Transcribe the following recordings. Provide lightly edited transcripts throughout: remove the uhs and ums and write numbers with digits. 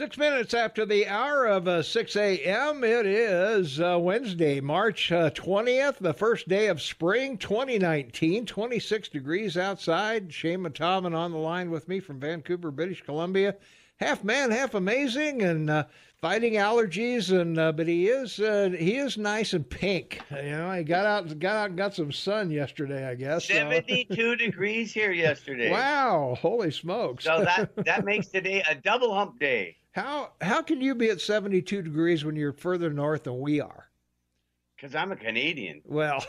6 minutes after the hour of 6 a.m., it is Wednesday, March 20th, the first day of spring 2019, 26 degrees outside. Shane Mataman on the line with me from Vancouver, British Columbia. Half man, half amazing, and fighting allergies, and but he is nice and pink. You know, he got out and got some sun yesterday, I guess. 72 degrees here yesterday. Wow, holy smokes. So that makes today a double hump day. How can you be at 72 degrees when you're further north than we are? Because I'm a Canadian. Well,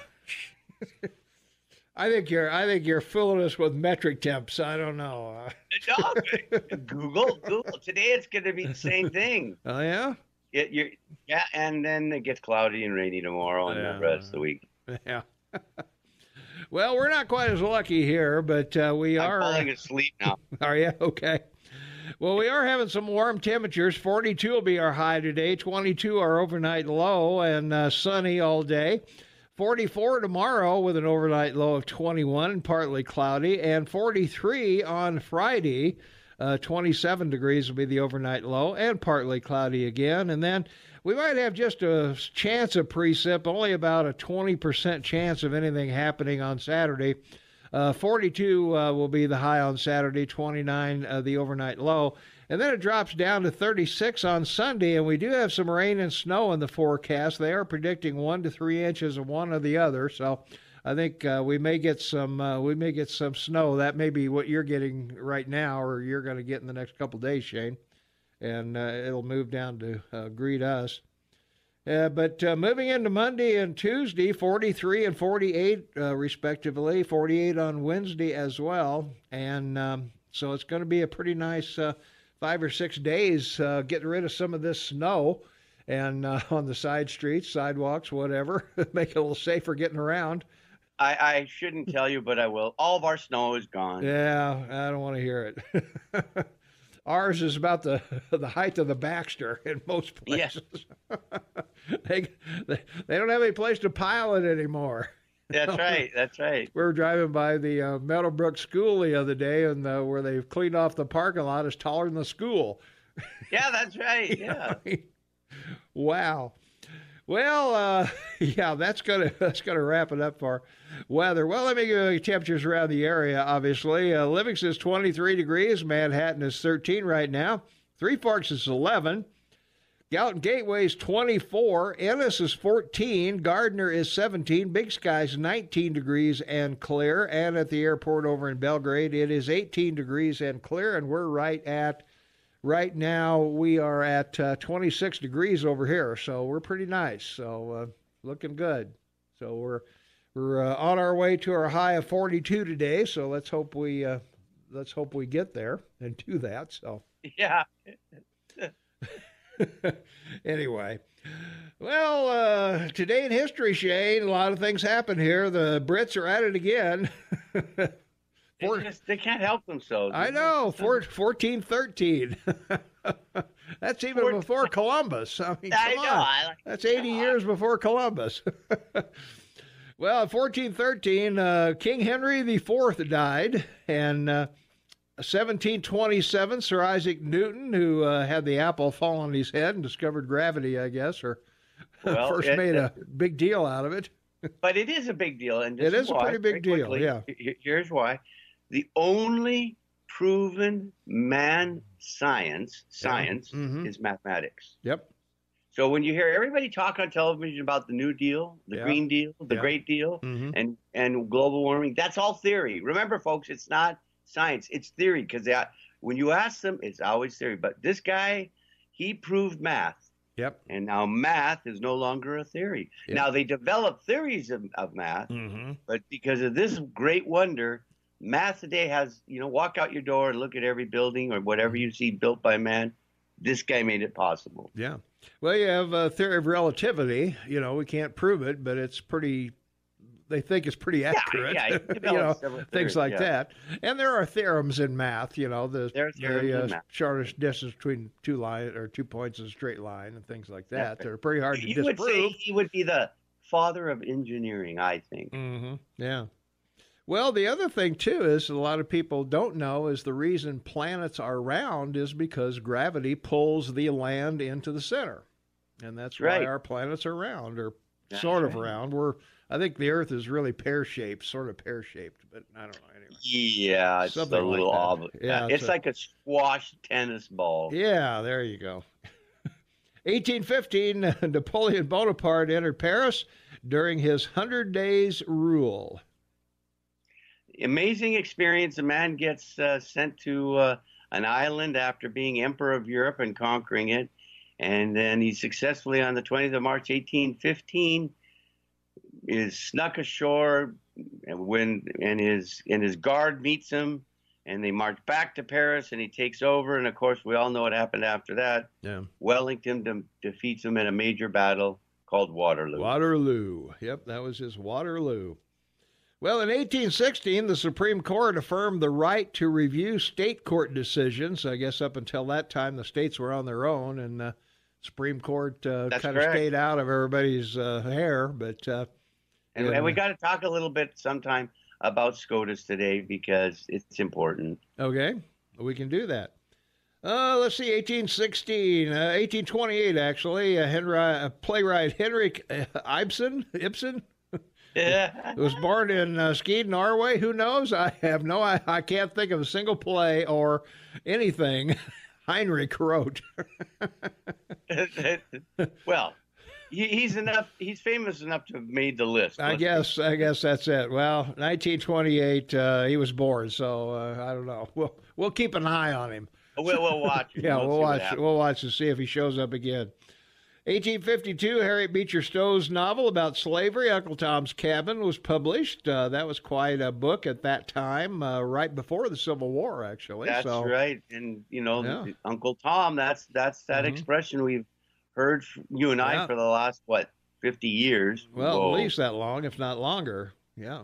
I think you're fooling us with metric temps. I don't know. No, Google. Today it's going to be the same thing. Oh yeah. Yeah, and then it gets cloudy and rainy tomorrow and the rest of the week. Yeah. Well, we're not quite as lucky here, but we are. I'm falling asleep now. Are you okay? Well, we are having some warm temperatures. 42 will be our high today. 22 our overnight low, and sunny all day. 44 tomorrow with an overnight low of 21 and partly cloudy, and 43 on Friday. 27 degrees will be the overnight low and partly cloudy again. And then we might have just a chance of precip, only about a 20% chance of anything happening on Saturday. 42 will be the high on Saturday, 29 the overnight low. And then it drops down to 36 on Sunday, and we do have some rain and snow in the forecast. They are predicting 1 to 3 inches of one or the other, so I think we may get some snow. That may be what you're getting right now, or you're going to get in the next couple of days, Shane, and it'll move down to greet us. But moving into Monday and Tuesday, 43 and 48 respectively, 48 on Wednesday as well, and so it's going to be a pretty nice 5 or 6 days getting rid of some of this snow and on the side streets, sidewalks, whatever, make it a little safer getting around. I shouldn't tell you, but I will. All of our snow is gone. Yeah, I don't want to hear it. Ours is about the height of the Baxter in most places. Yeah. they don't have any place to pile it anymore. That's right. That's right. We were driving by the Meadowbrook School the other day, and where they've cleaned off the parking lot is taller than the school. Yeah, that's right. Yeah. Wow. Well, yeah, that's gonna wrap it up for weather. Well, let me give you temperatures around the area. Obviously, Livingston's 23 degrees. Manhattan is 13 right now. Three Forks is 11. Gallatin Gateway is 24. Ennis is 14. Gardner is 17. Big Sky's 19 degrees and clear. And at the airport over in Belgrade, it is 18 degrees and clear. And we're right now, we are at 26 degrees over here. So we're pretty nice. So looking good. So we're on our way to our high of 42 today. So let's hope we get there and do that. So yeah. Anyway, well, today in history, Shane, a lot of things happen here. The Brits are at it again. They can't help themselves. I know, 1413. That's even before Columbus. I mean, come on. That's 80 years before Columbus. Well, in 1413, King Henry IV died, and 1727, Sir Isaac Newton, who had the apple fall on his head and discovered gravity, I guess, or first made a big deal out of it. But it is a big deal. And it is a pretty big deal, yeah. Here's why. The only proven science is mathematics. Yep. So when you hear everybody talk on television about the New Deal, the Green Deal, the Great Deal, and global warming, that's all theory. Remember, folks, it's not science, it's theory, because when you ask them, it's always theory. But this guy, he proved math. Yep. And now math is no longer a theory. Yep. Now they develop theories of math, but because of this great wonder, math today has, walk out your door and look at every building or whatever you see built by man. This guy made it possible. Yeah. Well, you have a theory of relativity. We can't prove it, but it's pretty. They think it's pretty accurate. Yeah, things like that. And there are theorems in math. The shortest distance between two points in a straight line and things like that. They're pretty hard to disprove. You would say he would be the father of engineering, I think. Yeah. Well, the other thing, too, is a lot of people don't know is the reason planets are round is because gravity pulls the land into the center. And that's why our planets are round, or sort of round. I think the Earth is really pear-shaped, sort of pear-shaped, but I don't know. Anyway. Yeah, it's something a little like odd. Yeah, it's like a squash tennis ball. Yeah, there you go. 1815, Napoleon Bonaparte entered Paris during his 100 days rule. Amazing experience. A man gets sent to an island after being emperor of Europe and conquering it. And then he successfully, on the 20th of March, 1815, is snuck ashore and his guard meets him, and they march back to Paris, and he takes over. And, of course, we all know what happened after that. Yeah. Wellington defeats him in a major battle called Waterloo. Waterloo. Yep, that was his Waterloo. Well, in 1816, the Supreme Court affirmed the right to review state court decisions. I guess up until that time, the states were on their own, and the Supreme Court kind of stayed out of everybody's hair. But and we got to talk a little bit sometime about SCOTUS today because it's important. Okay, we can do that. Let's see, 1828, actually, playwright Henrik Ibsen was born in Skien, Norway. Who knows? I can't think of a single play or anything Heinrich wrote. Well, he's famous enough to have made the list. I guess that's it. Well, 1928, he was born, so I don't know. We'll keep an eye on him. We'll watch. Yeah, we'll watch to see if he shows up again. 1852, Harriet Beecher Stowe's novel about slavery, Uncle Tom's Cabin, was published. That was quite a book at that time, right before the Civil War, actually. That's right. And, Uncle Tom, that's that expression we've heard, you and I, for the last, 50 years? Well, Whoa. At least that long, if not longer. Yeah.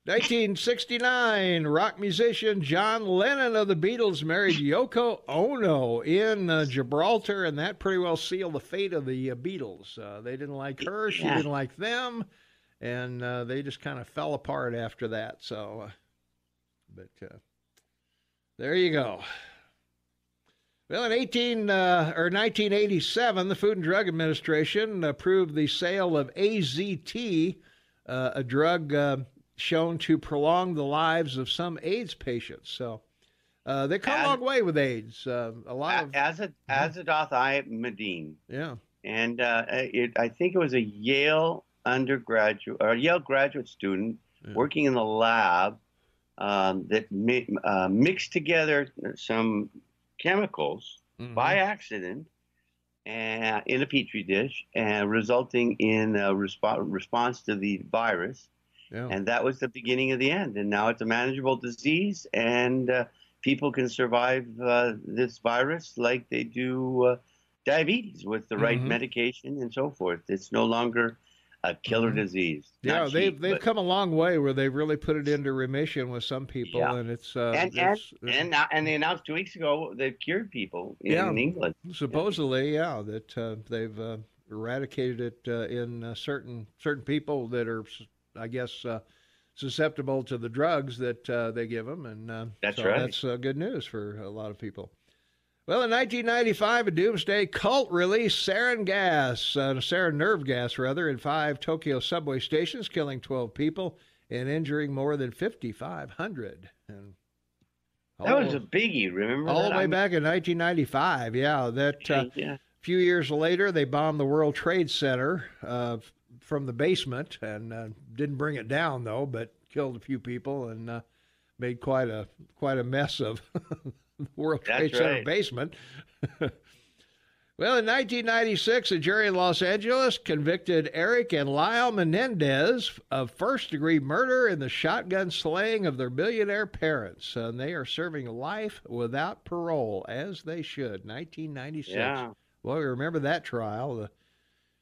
1969, rock musician John Lennon of the Beatles married Yoko Ono in Gibraltar, and that pretty well sealed the fate of the Beatles. They didn't like her, she didn't like them, and they just kind of fell apart after that. So, there you go. Well, in 1987, the Food and Drug Administration approved the sale of AZT, a drug shown to prolong the lives of some AIDS patients. So they come a long way with AIDS. A lot of azithromycin. Yeah, and I think it was a Yale undergraduate or a Yale graduate student working in the lab that mixed together some chemicals by accident and in a petri dish, and resulting in a response to the virus. Yeah. And that was the beginning of the end. And now it's a manageable disease, and people can survive this virus like they do diabetes with the right medication and so forth. It's no longer a killer disease. Yeah, they've come a long way where they've really put it into remission with some people, and it's and they announced 2 weeks ago they've cured people in England. Supposedly, that they've eradicated it in certain people that are, I guess, susceptible to the drugs that they give them, and that's right. That's good news for a lot of people. Well, in 1995, a doomsday cult released sarin nerve gas, in 5 Tokyo subway stations, killing 12 people and injuring more than 5,500. And that was a biggie, remember? All the way back in 1995, a few years later, they bombed the World Trade Center from the basement, and didn't bring it down though, but killed a few people and made quite a mess of the World Trade Center basement. Well, in 1996, a jury in Los Angeles convicted Eric and Lyle Menendez of first-degree murder in the shotgun slaying of their billionaire parents, and they are serving life without parole, as they should. 1996. Yeah. Well, we remember that trial.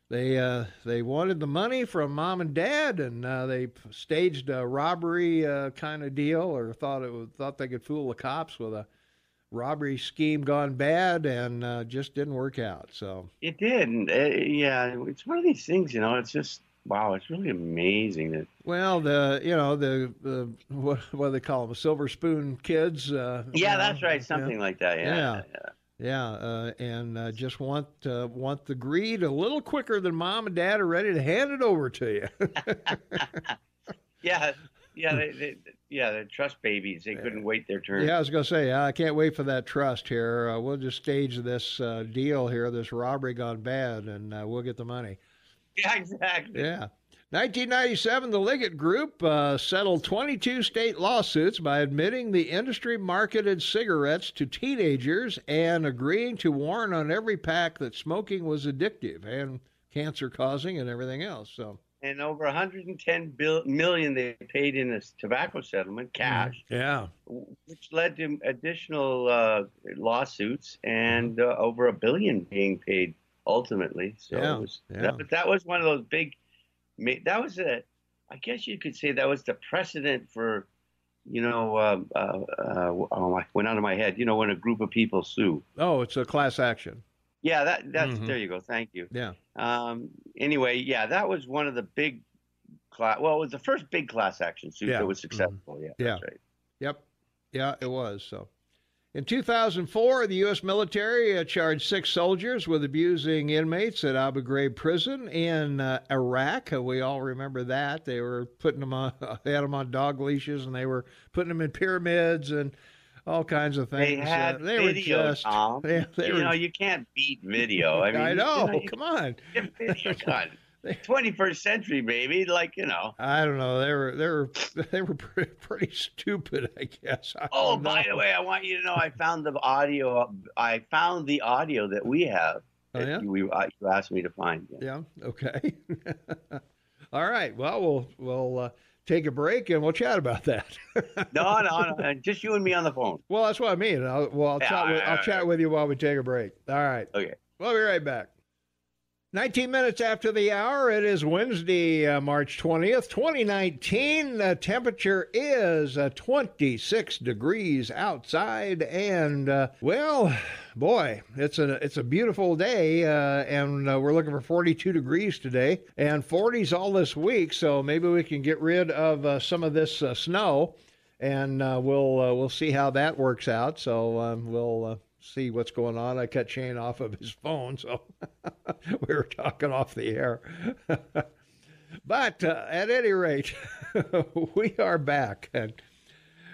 They wanted the money from mom and dad, and they staged a robbery kind of deal, or thought they could fool the cops with a robbery scheme gone bad, and just didn't work out. So it did. And, it's one of these things, it's just Wow, it's really amazing that. Well, the what do they call them? Silver spoon kids. Yeah, that's right. Something like that. Yeah. And just want the greed a little quicker than mom and dad are ready to hand it over to you. Yeah. They're trust babies. They couldn't wait their turn. Yeah, I was going to say, I can't wait for that trust here. We'll just stage this deal here, this robbery gone bad, and we'll get the money. Yeah, exactly. Yeah. 1997, the Liggett Group settled 22 state lawsuits by admitting the industry marketed cigarettes to teenagers and agreeing to warn on every pack that smoking was addictive and cancer-causing and everything else. So. And over 110 million they paid in this tobacco settlement, cash. Yeah. Which led to additional lawsuits and over $1 billion being paid ultimately. So that was one of those big. That was I guess you could say that was the precedent for, I went out of my head. When a group of people sue. Oh, it's a class action. Yeah, that's there you go. Thank you. Yeah. Anyway, that was one of the big it was the first big class action suit that was successful. Yeah. That's right. Yep. Yeah, it was. So, in 2004, the U.S. military charged 6 soldiers with abusing inmates at Abu Ghraib prison in Iraq. We all remember that. They were putting them on, had them on dog leashes, and they were putting them in pyramids and all kinds of things. They had video, Tom. You can't beat video. I mean, I know. Come on. Get video done. 21st century, baby. I don't know. They were pretty stupid, I guess. By the way, I want you to know I found the audio. That we have. Oh, yeah? You asked me to find. Yeah. Okay. All right. Well, we'll take a break and we'll chat about that. No. Just you and me on the phone. Well, that's what I mean. I'll chat with you while we take a break. All right. Okay. We'll be right back. 19 minutes after the hour, it is Wednesday, March 20th, 2019. The temperature is 26 degrees outside, and it's a beautiful day, and we're looking for 42 degrees today, and 40s all this week. So maybe we can get rid of some of this snow, and we'll see how that works out. So we'll see what's going on. I cut Shane off of his phone, so we were talking off the air. But at any rate, we are back. And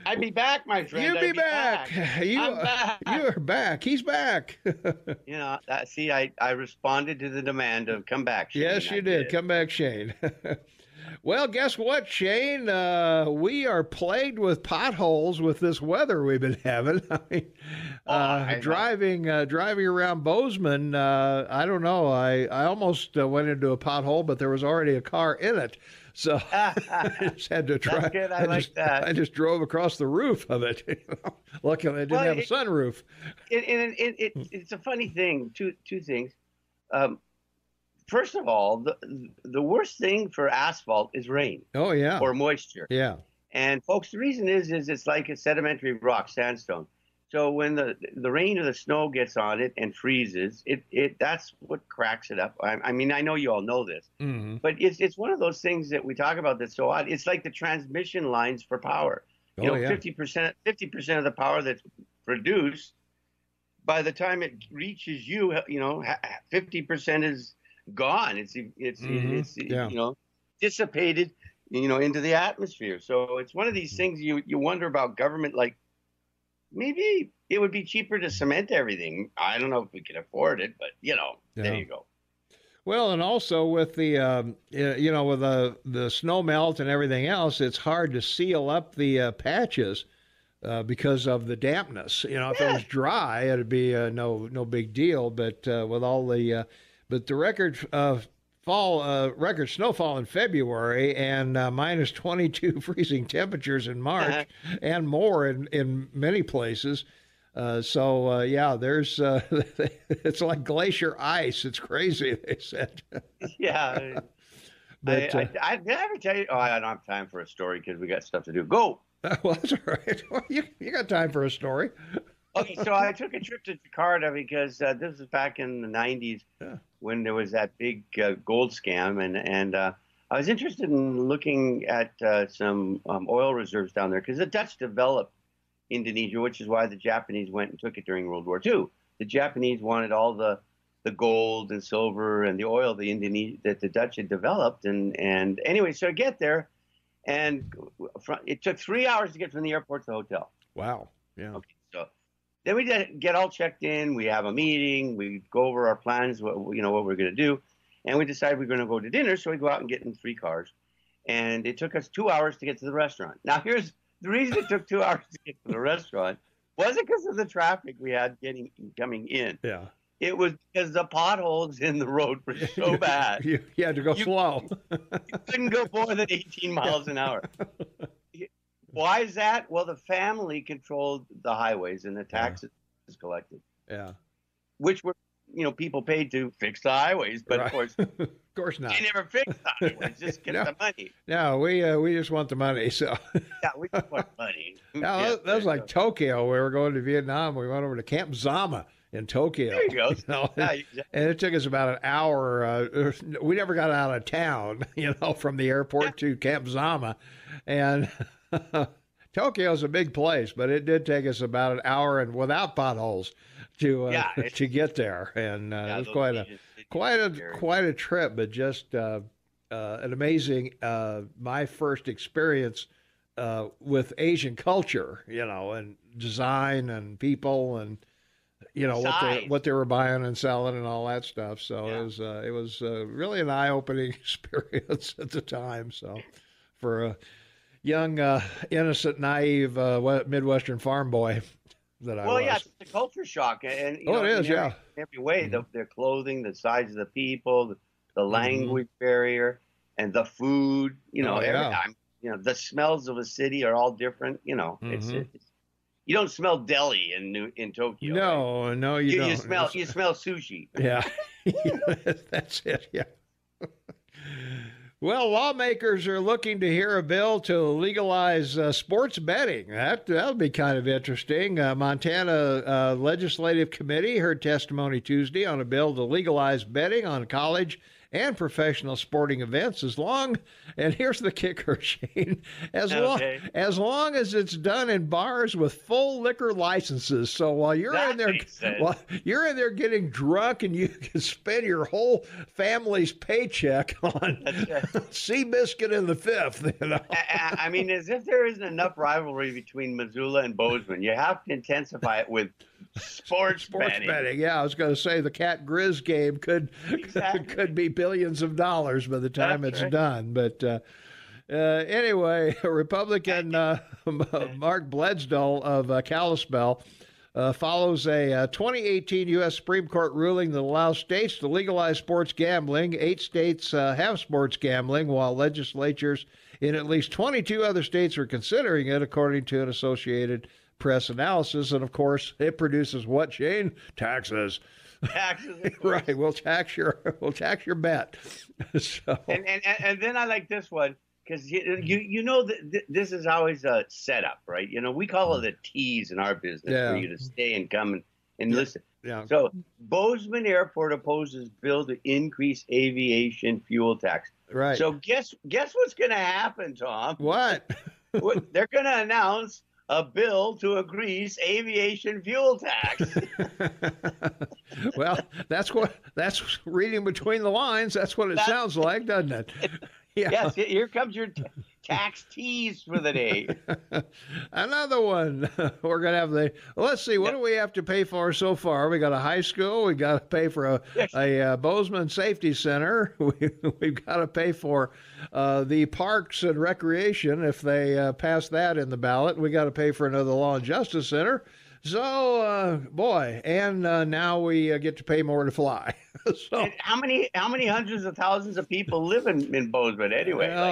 I'd be back, my friend. You'll be back. I'm back. You're back. He's back. I responded to the demand of come back, Shane. Yes, you did. Come back, Shane. Well, guess what, Shane? We are plagued with potholes with this weather we've been having. I mean, driving around Bozeman, I don't know. I almost went into a pothole, but there was already a car in it. So I just had to try. That's good. I like that. I just drove across the roof of it. Luckily, I didn't have a sunroof. It's a funny thing. Two things. First of all, the worst thing for asphalt is rain. Oh, yeah. Or moisture. Yeah. And folks, the reason is it's like a sedimentary rock, sandstone. So when the rain or the snow gets on it and freezes, that's what cracks it up. I mean, I know you all know this, but it's one of those things that we talk about that's so odd. It's like the transmission lines for power. 50% of the power that's produced, by the time it reaches you, 50% is gone. It's dissipated, into the atmosphere. So it's one of these things you wonder about government. Like maybe it would be cheaper to cement everything. I don't know if we can afford it, but there you go. Well, and also with the with the snow melt and everything else, it's hard to seal up the patches because of the dampness. If it was dry, it'd be no big deal. But with all the but the record snowfall in February and minus 22 freezing temperatures in March and more in many places. There's it's like glacier ice. It's crazy, they said. Yeah. But I ever tell you? Oh, I don't have time for a story because we got stuff to do. Go. Well, that's all right. Well, you got time for a story. Okay, so I took a trip to Jakarta because this was back in the 90s when there was that big gold scam, and I was interested in looking at some oil reserves down there because the Dutch developed Indonesia, which is why the Japanese went and took it during World War II. The Japanese wanted all the gold and silver and the oil that the Dutch had developed. And anyway, so I get there, and it took 3 hours to get from the airport to the hotel. Wow. Yeah. Okay, so then we get all checked in. We have a meeting. We go over our plans, what we're going to do. And we decide we're going to go to dinner. So we go out and get in 3 cars. And it took us 2 hours to get to the restaurant. Now, here's the reason it took 2 hours to get to the restaurant. Wasn't because of the traffic we had coming in. Yeah. It was because the potholes in the road were so bad. You had to go slow. You couldn't go more than 18 miles an hour. Why is that? Well, the family controlled the highways and the taxes collected. Yeah. Which were, people paid to fix the highways, but right. Of course not. They never fixed the highways, just get the money. No, we just want the money. So yeah, we just want money. No, that was like Tokyo. We were going to Vietnam. We went over to Camp Zama in Tokyo. There you go. And it took us about an hour. We never got out of town, from the airport to Camp Zama, and Tokyo's a big place, but it did take us about an hour and without potholes to get there, and it was quite a trip, but just an amazing my first experience with Asian culture, and design and people and what they were buying and selling and all that stuff. So it was really an eye-opening experience at the time. So for a young, innocent, naive Midwestern farm boy that I was. Well, yeah, it's a culture shock, and it is, every way, their clothing, the size of the people, the language barrier, and the food. Every time, the smells of a city are all different. It's you don't smell deli in Tokyo. No, right? No, you don't. You smell sushi. Yeah, that's it. Yeah. Well, lawmakers are looking to hear a bill to legalize sports betting. That'll be kind of interesting. Montana Legislative Committee heard testimony Tuesday on a bill to legalize betting on college and professional sporting events and here's the kicker, Shane, as long as it's done in bars with full liquor licenses. So while you're in there getting drunk, and you can spend your whole family's paycheck on Seabiscuit in the Fifth. I mean, as if there isn't enough rivalry between Missoula and Bozeman, you have to intensify it with sports betting. Yeah, I was going to say the Cat Grizz game could be billions of dollars by the time it's done. But anyway, Republican Mark Bledsoe of Kalispell follows a 2018 U.S. Supreme Court ruling that allows states to legalize sports gambling. 8 states have sports gambling, while legislatures in at least 22 other states are considering it, according to an Associated Press analysis. And of course, it produces what, Shane? Taxes. Right. We'll tax your bet. So. And then I like this one because this is always a setup, right? We call it a tease in our business for you to stay and come and listen. Yeah. So Bozeman Airport opposes bill to increase aviation fuel tax. Right. So guess what's going to happen, Tom? What? They're going to announce a bill to increase aviation fuel tax. Well, that's reading between the lines. That's what it sounds like, doesn't it? Yeah. Yes, here comes your tax tease for the day. Another one. We're going to have let's see, what do we have to pay for so far? We got a high school. We got to pay for a Bozeman Safety Center. We've got to pay for the parks and recreation if they pass that in the ballot. We got to pay for another law and justice center. So, and now we get to pay more to fly. So, and how many hundreds of thousands of people live in Bozeman anyway? Well,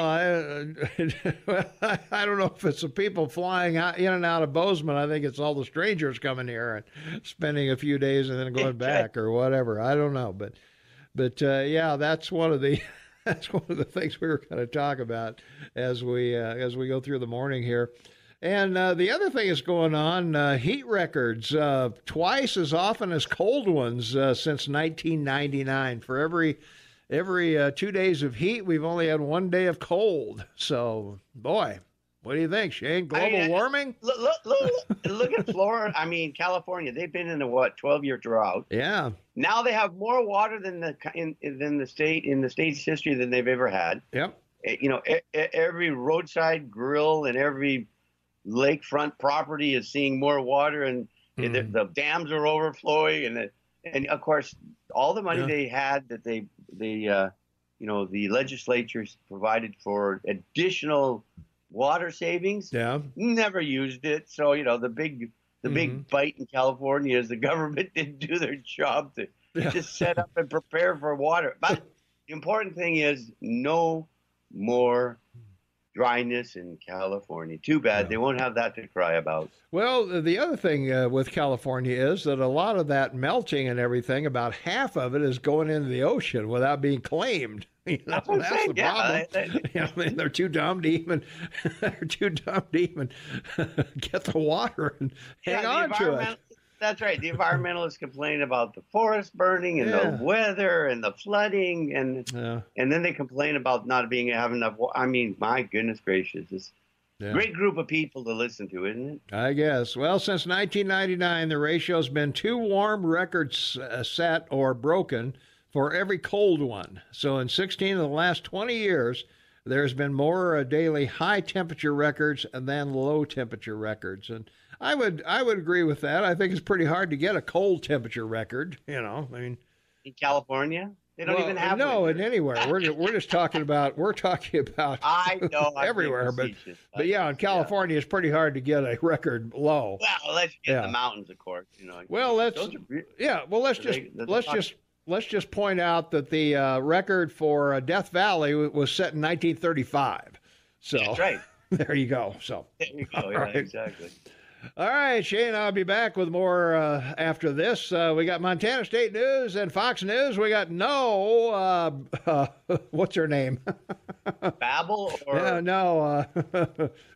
I don't know if it's the people flying in and out of Bozeman. I think it's all the strangers coming here and spending a few days and then going back or whatever. I don't know, but that's one of the things we were going to talk about as we go through the morning here. And the other thing that's going on, heat records, twice as often as cold ones since 1999. For every every 2 days of heat, we've only had 1 day of cold. So, boy, what do you think, Shane? Global warming? Look at Florida. I mean, California. They've been in a 12-year drought. Yeah. Now they have more water than the state's history than they've ever had. Yep. Every roadside grill and every lakefront property is seeing more water, and the dams are overflowing, and of course all the money they had that the legislatures provided for additional water savings, never used it. So the big bite in California is the government didn't do their job to just set up and prepare for water. But the important thing is no more dryness in California. Too bad. They won't have that to cry about. Well, the other thing with California is that a lot of that melting and everything, about half of it is going into the ocean without being claimed. That's the problem. They're too dumb to even get the water and hang on to it. That's right. The environmentalists complain about the forest burning and the weather and the flooding, and then they complain about not having enough water. I mean, my goodness gracious, it's a great group of people to listen to, isn't it? I guess. Well, since 1999, the ratio's been 2 warm records set or broken for every cold one. So in 16 of the last 20 years, there's been more daily high temperature records than low temperature records. And I would agree with that. I think it's pretty hard to get a cold temperature record. I mean, in California, they don't even have in anywhere. We're just talking about. I know everywhere, but yeah, in California, it's pretty hard to get a record low. Well, let's get the mountains, of course. Well, let's just point out that the record for Death Valley was set in 1935. So that's right. There you go. So there you go. Yeah, right. Exactly. All right, Shane, I'll be back with more after this. We got Montana State News and Fox News. We got what's her name? Babel? Or...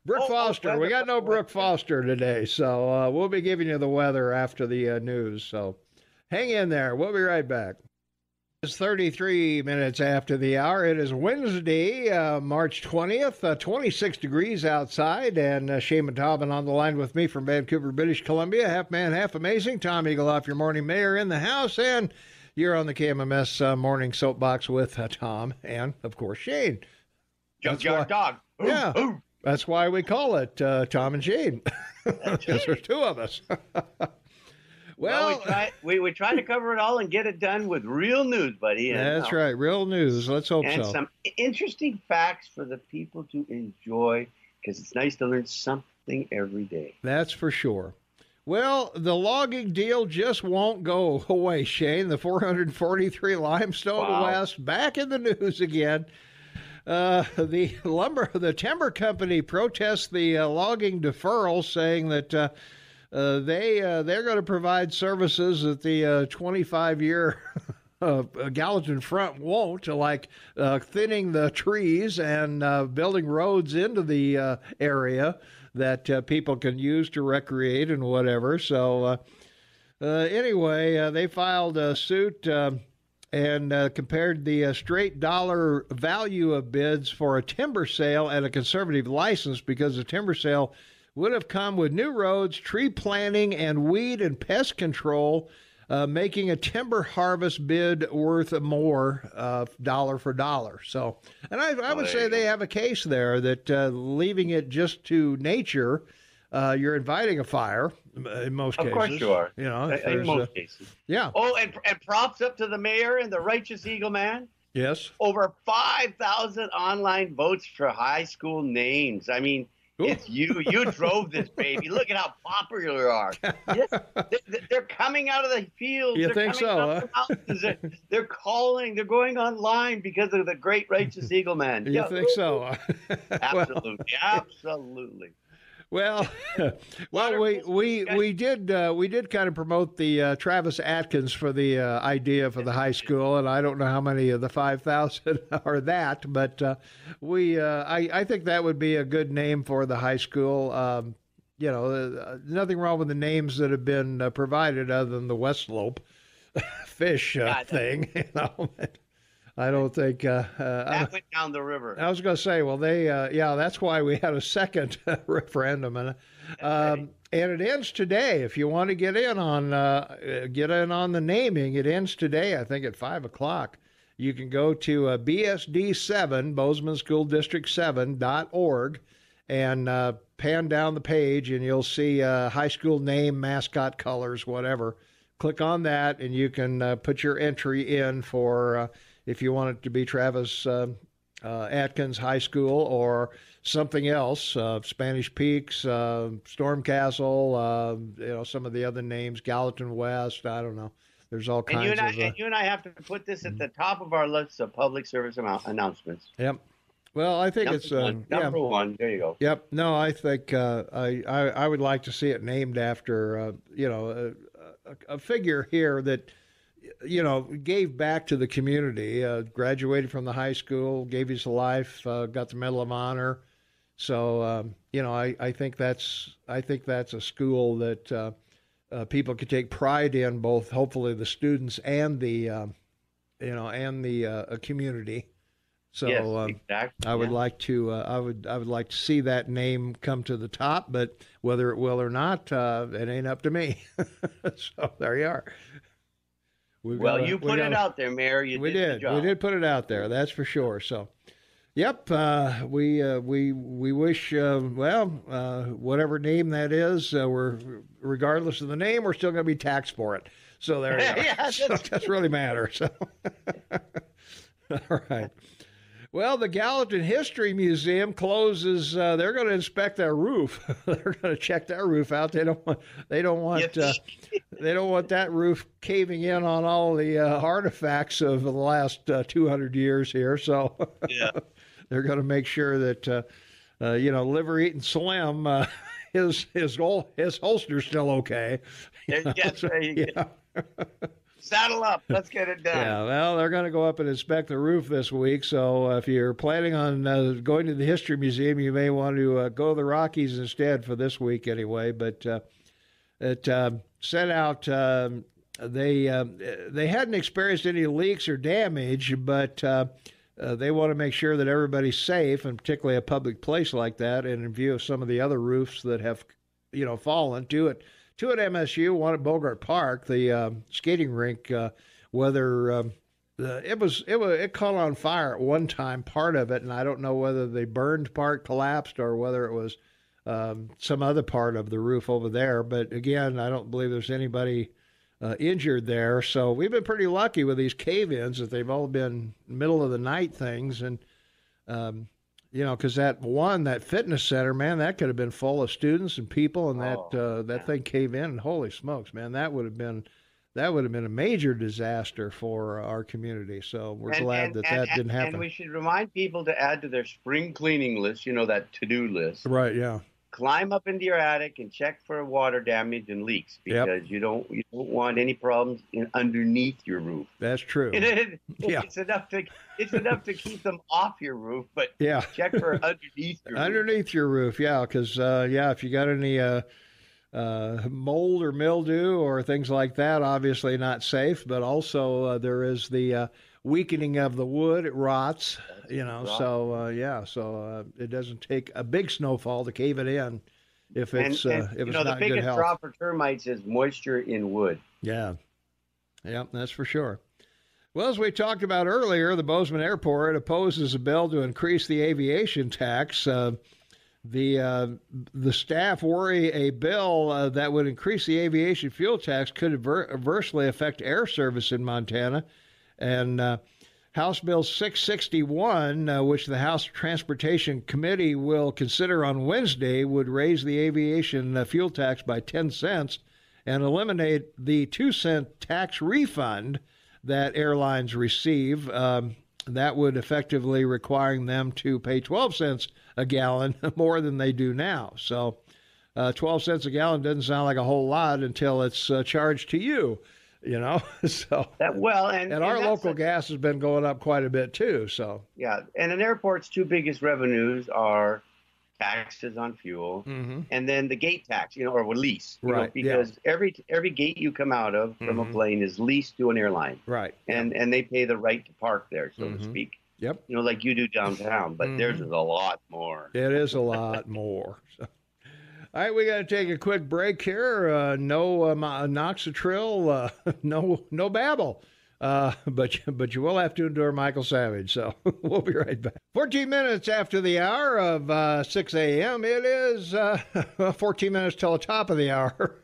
Brooke Foster. We got no Brooke Foster today, so we'll be giving you the weather after the news. So hang in there. We'll be right back. It's 33 minutes after the hour. It is Wednesday, March 20th, 26 degrees outside, and Shane Montalban on the line with me from Vancouver, British Columbia. Half man, half amazing. Tom Eagleoff, your morning mayor in the house, and you're on the KMMS morning soapbox with Tom and, of course, Shane. Junkyard dog. Yeah, that's why we call it Tom and Shane, because there's 2 of us. Well, we try to cover it all and get it done with real news, buddy. That's right, real news. Let's hope and so. Some interesting facts for the people to enjoy, because it's nice to learn something every day. That's for sure. Well, the logging deal just won't go away, Shane. The 443 Limestone West back in the news again. The timber company protests the logging deferral, saying that they're going to provide services that the 25-year Gallatin Front won't, like thinning the trees and building roads into the area that people can use to recreate and whatever. So anyway, they filed a suit and compared the straight dollar value of bids for a timber sale and a conservative license, because the timber sale would have come with new roads, tree planting, and weed and pest control, making a timber harvest bid worth more dollar for dollar. So, and I would say they have a case there that leaving it just to nature, you're inviting a fire in most cases. Of course you are. In most cases. Yeah. Oh, and props up to the mayor and the Righteous Eagle Man. Yes. Over 5,000 online votes for high school names. I mean, ooh. It's you. You drove this baby. Look at how popular you are. They're coming out of the fields. You think so? They're calling. They're going online because of the great Righteous Eagle Man. You think so? Absolutely. Absolutely. Well, we did kind of promote the Travis Atkins for the idea for the high school, and I don't know how many of the 5,000 are that, but I think that would be a good name for the high school. Nothing wrong with the names that have been provided other than the West Slope fish thing. I don't think that went down the river. I was going to say, well, they that's why we had a second referendum, and it ends today. If you want to get in on the naming, it ends today. I think at 5:00. You can go to BSD7 Bozeman School District 7.org and pan down the page, and you'll see high school name, mascot colors, whatever. Click on that, and you can put your entry in for if you want it to be Travis Atkins High School or something else, Spanish Peaks, Storm Castle, some of the other names, Gallatin West, I don't know. There's all kinds of... And you and I have to put this at the top of our list of public service announcements. Yep. Well, I think number one. There you go. Yep. No, I think I would like to see it named after, a figure here that, gave back to the community, graduated from the high school, gave his life, got the Medal of Honor. So, I think that's a school that people could take pride in, both hopefully the students and the community. So yes, exactly. I would like to I would like to see that name come to the top, but whether it will or not, it ain't up to me. So there you are. You put it out there, Mayor. We did. We did put it out there. That's for sure. So, yep. We wish whatever name that is, regardless of the name, we're still going to be taxed for it. So there you go. Yeah, so it doesn't really matter. So, all right. Well, the Gallatin History Museum closes. They're going to inspect their roof. They're going to check that roof out. They don't want that roof caving in on all the artifacts of the last 200 years here. So yeah, they're going to make sure that Liver Eating Slim, his holster's still okay. Yes, there you go. Saddle up. Let's get it done. Yeah, well, they're going to go up and inspect the roof this week. So if you're planning on going to the History Museum, you may want to go to the Rockies instead for this week anyway. But it set out they hadn't experienced any leaks or damage, but they want to make sure that everybody's safe, and particularly a public place like that. And in view of some of the other roofs that have, fallen to it. Two at MSU, one at Bogart Park, the skating rink. Whether it caught on fire at one time, part of it, and I don't know whether the burned part collapsed or whether it was some other part of the roof over there. But again, I don't believe there's anybody injured there. So we've been pretty lucky with these cave-ins that they've all been middle of the night things, and because that fitness center, man, that could have been full of students and people, and that thing caved in, and holy smokes, man, that would have been a major disaster for our community. So we're glad that didn't happen. And we should remind people to add to their spring cleaning list, that to-do list. Right, yeah. Climb up into your attic and check for water damage and leaks, because you don't want any problems underneath your roof. That's true. It's enough to keep them off your roof, but check for underneath your roof. Underneath your roof, because if you got any mold or mildew or things like that, obviously not safe. But also there is the weakening of the wood; it rots. So it doesn't take a big snowfall to cave it in if it's not good health. The biggest draw for termites is moisture in wood. Yeah, that's for sure. Well, as we talked about earlier, the Bozeman Airport opposes a bill to increase the aviation tax. The staff worry a bill that would increase the aviation fuel tax could adversely affect air service in Montana, and House Bill 661, which the House Transportation Committee will consider on Wednesday, would raise the aviation fuel tax by 10 cents and eliminate the 2-cent tax refund that airlines receive. That would effectively requiring them to pay 12 cents a gallon more than they do now. So 12 cents a gallon doesn't sound like a whole lot until it's charged to you. So and our local gas has been going up quite a bit too. So and an airport's two biggest revenues are taxes on fuel, Mm-hmm. and then the gate tax, or lease, Right. because every gate you come out of from a plane is leased to an airline, Right. and they pay the right to park there, so to Mm-hmm. speak. Yep. Like you do downtown, but theirs is a lot more. It is a lot more. So. All right, we got to take a quick break here. No Noxitril, no babble. But you will have to endure Michael Savage. So we'll be right back. 14 minutes after the hour of 6 a.m. It is 14 minutes till the top of the hour.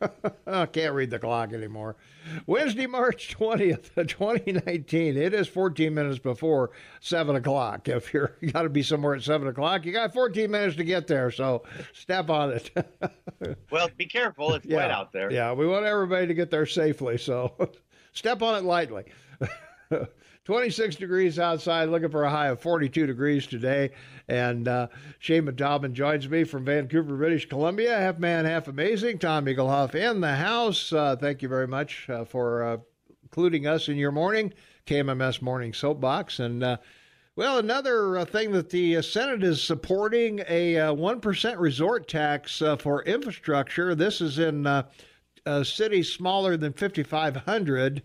I can't read the clock anymore. Wednesday, March 20th, 2019. It is 14 minutes before 7 o'clock. If you got to be somewhere at 7 o'clock, you got 14 minutes to get there. So step on it. Well, be careful. It's wet out there. Yeah, we want everybody to get there safely. So step on it lightly. 26 degrees outside, looking for a high of 42 degrees today. And Shane Dobbin joins me from Vancouver, British Columbia. Half man, half amazing. Tom Eaglehoff in the house. Thank you very much for including us in your morning, KMMS Morning Soapbox. And, well, another thing that the Senate is supporting, a 1% resort tax for infrastructure. This is in cities smaller than 5,500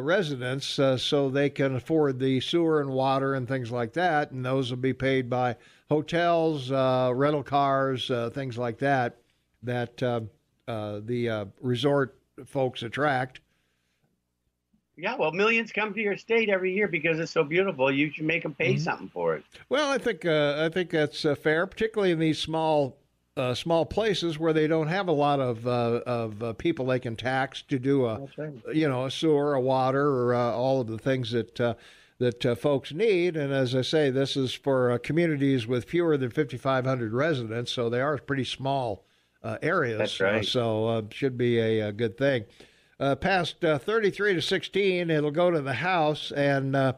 residents, so they can afford the sewer and water and things like that, and those will be paid by hotels, rental cars, things like that the resort folks attract. Yeah, well, millions come to your state every year because it's so beautiful. You should make them pay something for it. Well, I think that's fair, particularly in these small places where they don't have a lot of people they can tax to do a sewer, a water, or all of the things that folks need. And as I say, this is for communities with fewer than 5,500 residents, so they are pretty small areas. That's right. So should be a good thing. Past 33 to 16, it'll go to the House, and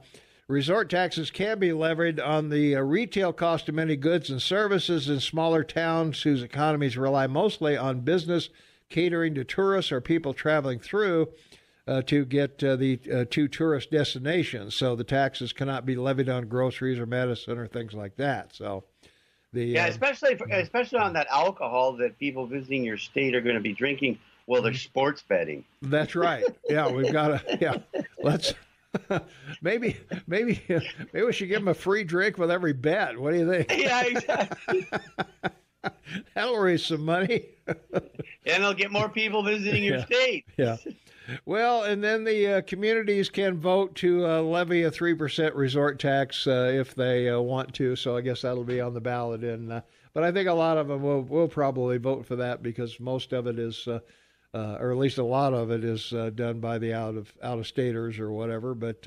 resort taxes can be levied on the retail cost of many goods and services in smaller towns whose economies rely mostly on business catering to tourists or people traveling through to get to tourist destinations. So the taxes cannot be levied on groceries or medicine or things like that. So especially on that alcohol that people visiting your state are going to be drinking. Well, there's sports betting. That's right. Yeah, we've got to. Yeah, let's. Maybe we should give them a free drink with every bet. What do you think? Yeah, exactly. That'll raise some money. And they'll get more people visiting your state. Yeah. Well, and then the communities can vote to levy a 3% resort tax if they want to. So I guess that'll be on the ballot. But I think a lot of them will probably vote for that because most of it is. Or at least a lot of it is done by the out-of-staters or whatever. But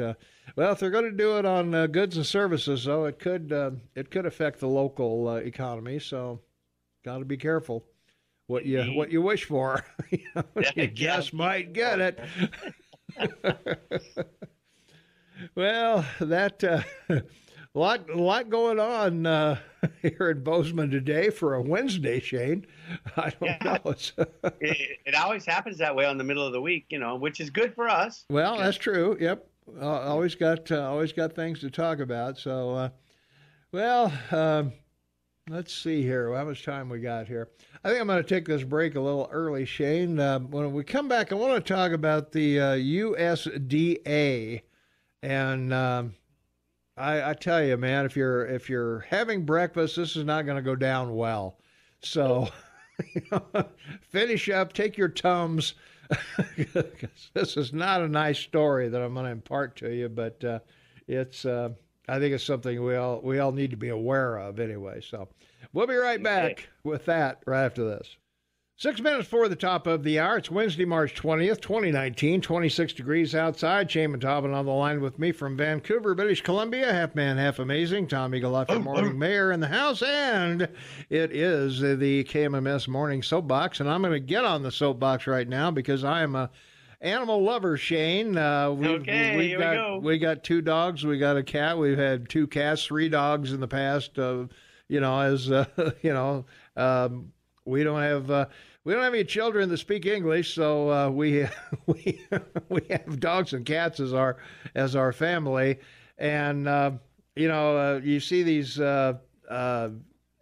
well, if they're going to do it on goods and services, though, it could affect the local economy. So, got to be careful what you wish for. You just might get it. Well, that. A lot going on here in Bozeman today for a Wednesday, Shane. I don't know. It always happens that way on the middle of the week, which is good for us. Well, that's true. Yep, always got things to talk about. So, let's see here. How much time we got here? I think I'm going to take this break a little early, Shane. When we come back, I want to talk about the USDA and. I tell you, man, if you're having breakfast, this is not going to go down well. So, finish up, take your Tums. This is not a nice story that I'm going to impart to you, but it's I think it's something we all need to be aware of anyway. So, we'll be right back with that right after this. 6 minutes before the top of the hour. It's Wednesday, March 20th, 2019, 26 degrees outside. Shane Dobbin on the line with me from Vancouver, British Columbia. Half man, half amazing. Tom Eaglehoff, your morning mayor in the house. And it is the KMMS Morning Soapbox. And I'm going to get on the soapbox right now because I am a animal lover, Shane. We got 2 dogs. We got a cat. We've had 2 cats, 3 dogs in the past. We don't have any children that speak English, so we have dogs and cats as our family, and you see these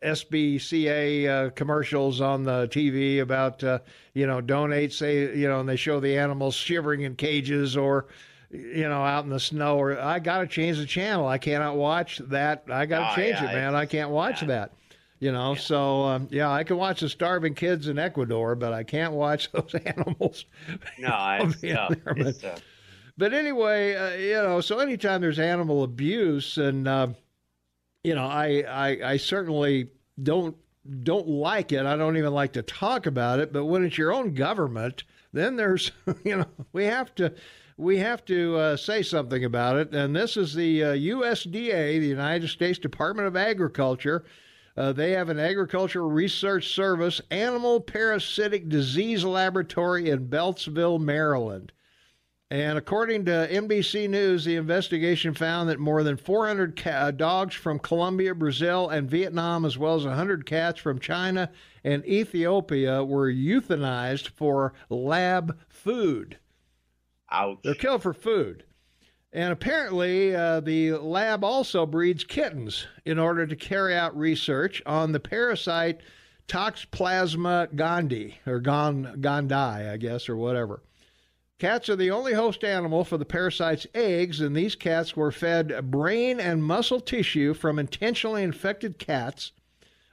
SBCA commercials on the TV about, donate, say, and they show the animals shivering in cages or, out in the snow, or I got to change the channel. I cannot watch that. I got to change it, man. I can't watch that. So, I can watch the starving kids in Ecuador, but I can't watch those animals. No, But anyway, so anytime there's animal abuse, and I certainly don't like it. I don't even like to talk about it. But when it's your own government, then there's, we have to say something about it. And this is the USDA, the United States Department of Agriculture. They have an agricultural research service, animal parasitic disease laboratory in Beltsville, Maryland. And according to NBC News, the investigation found that more than 400 dogs from Colombia, Brazil, and Vietnam, as well as 100 cats from China and Ethiopia, were euthanized for lab food. Ouch. They're killed for food. And apparently, the lab also breeds kittens in order to carry out research on the parasite Toxoplasma gondii, or gondii, I guess, or whatever. Cats are the only host animal for the parasite's eggs, and these cats were fed brain and muscle tissue from intentionally infected cats.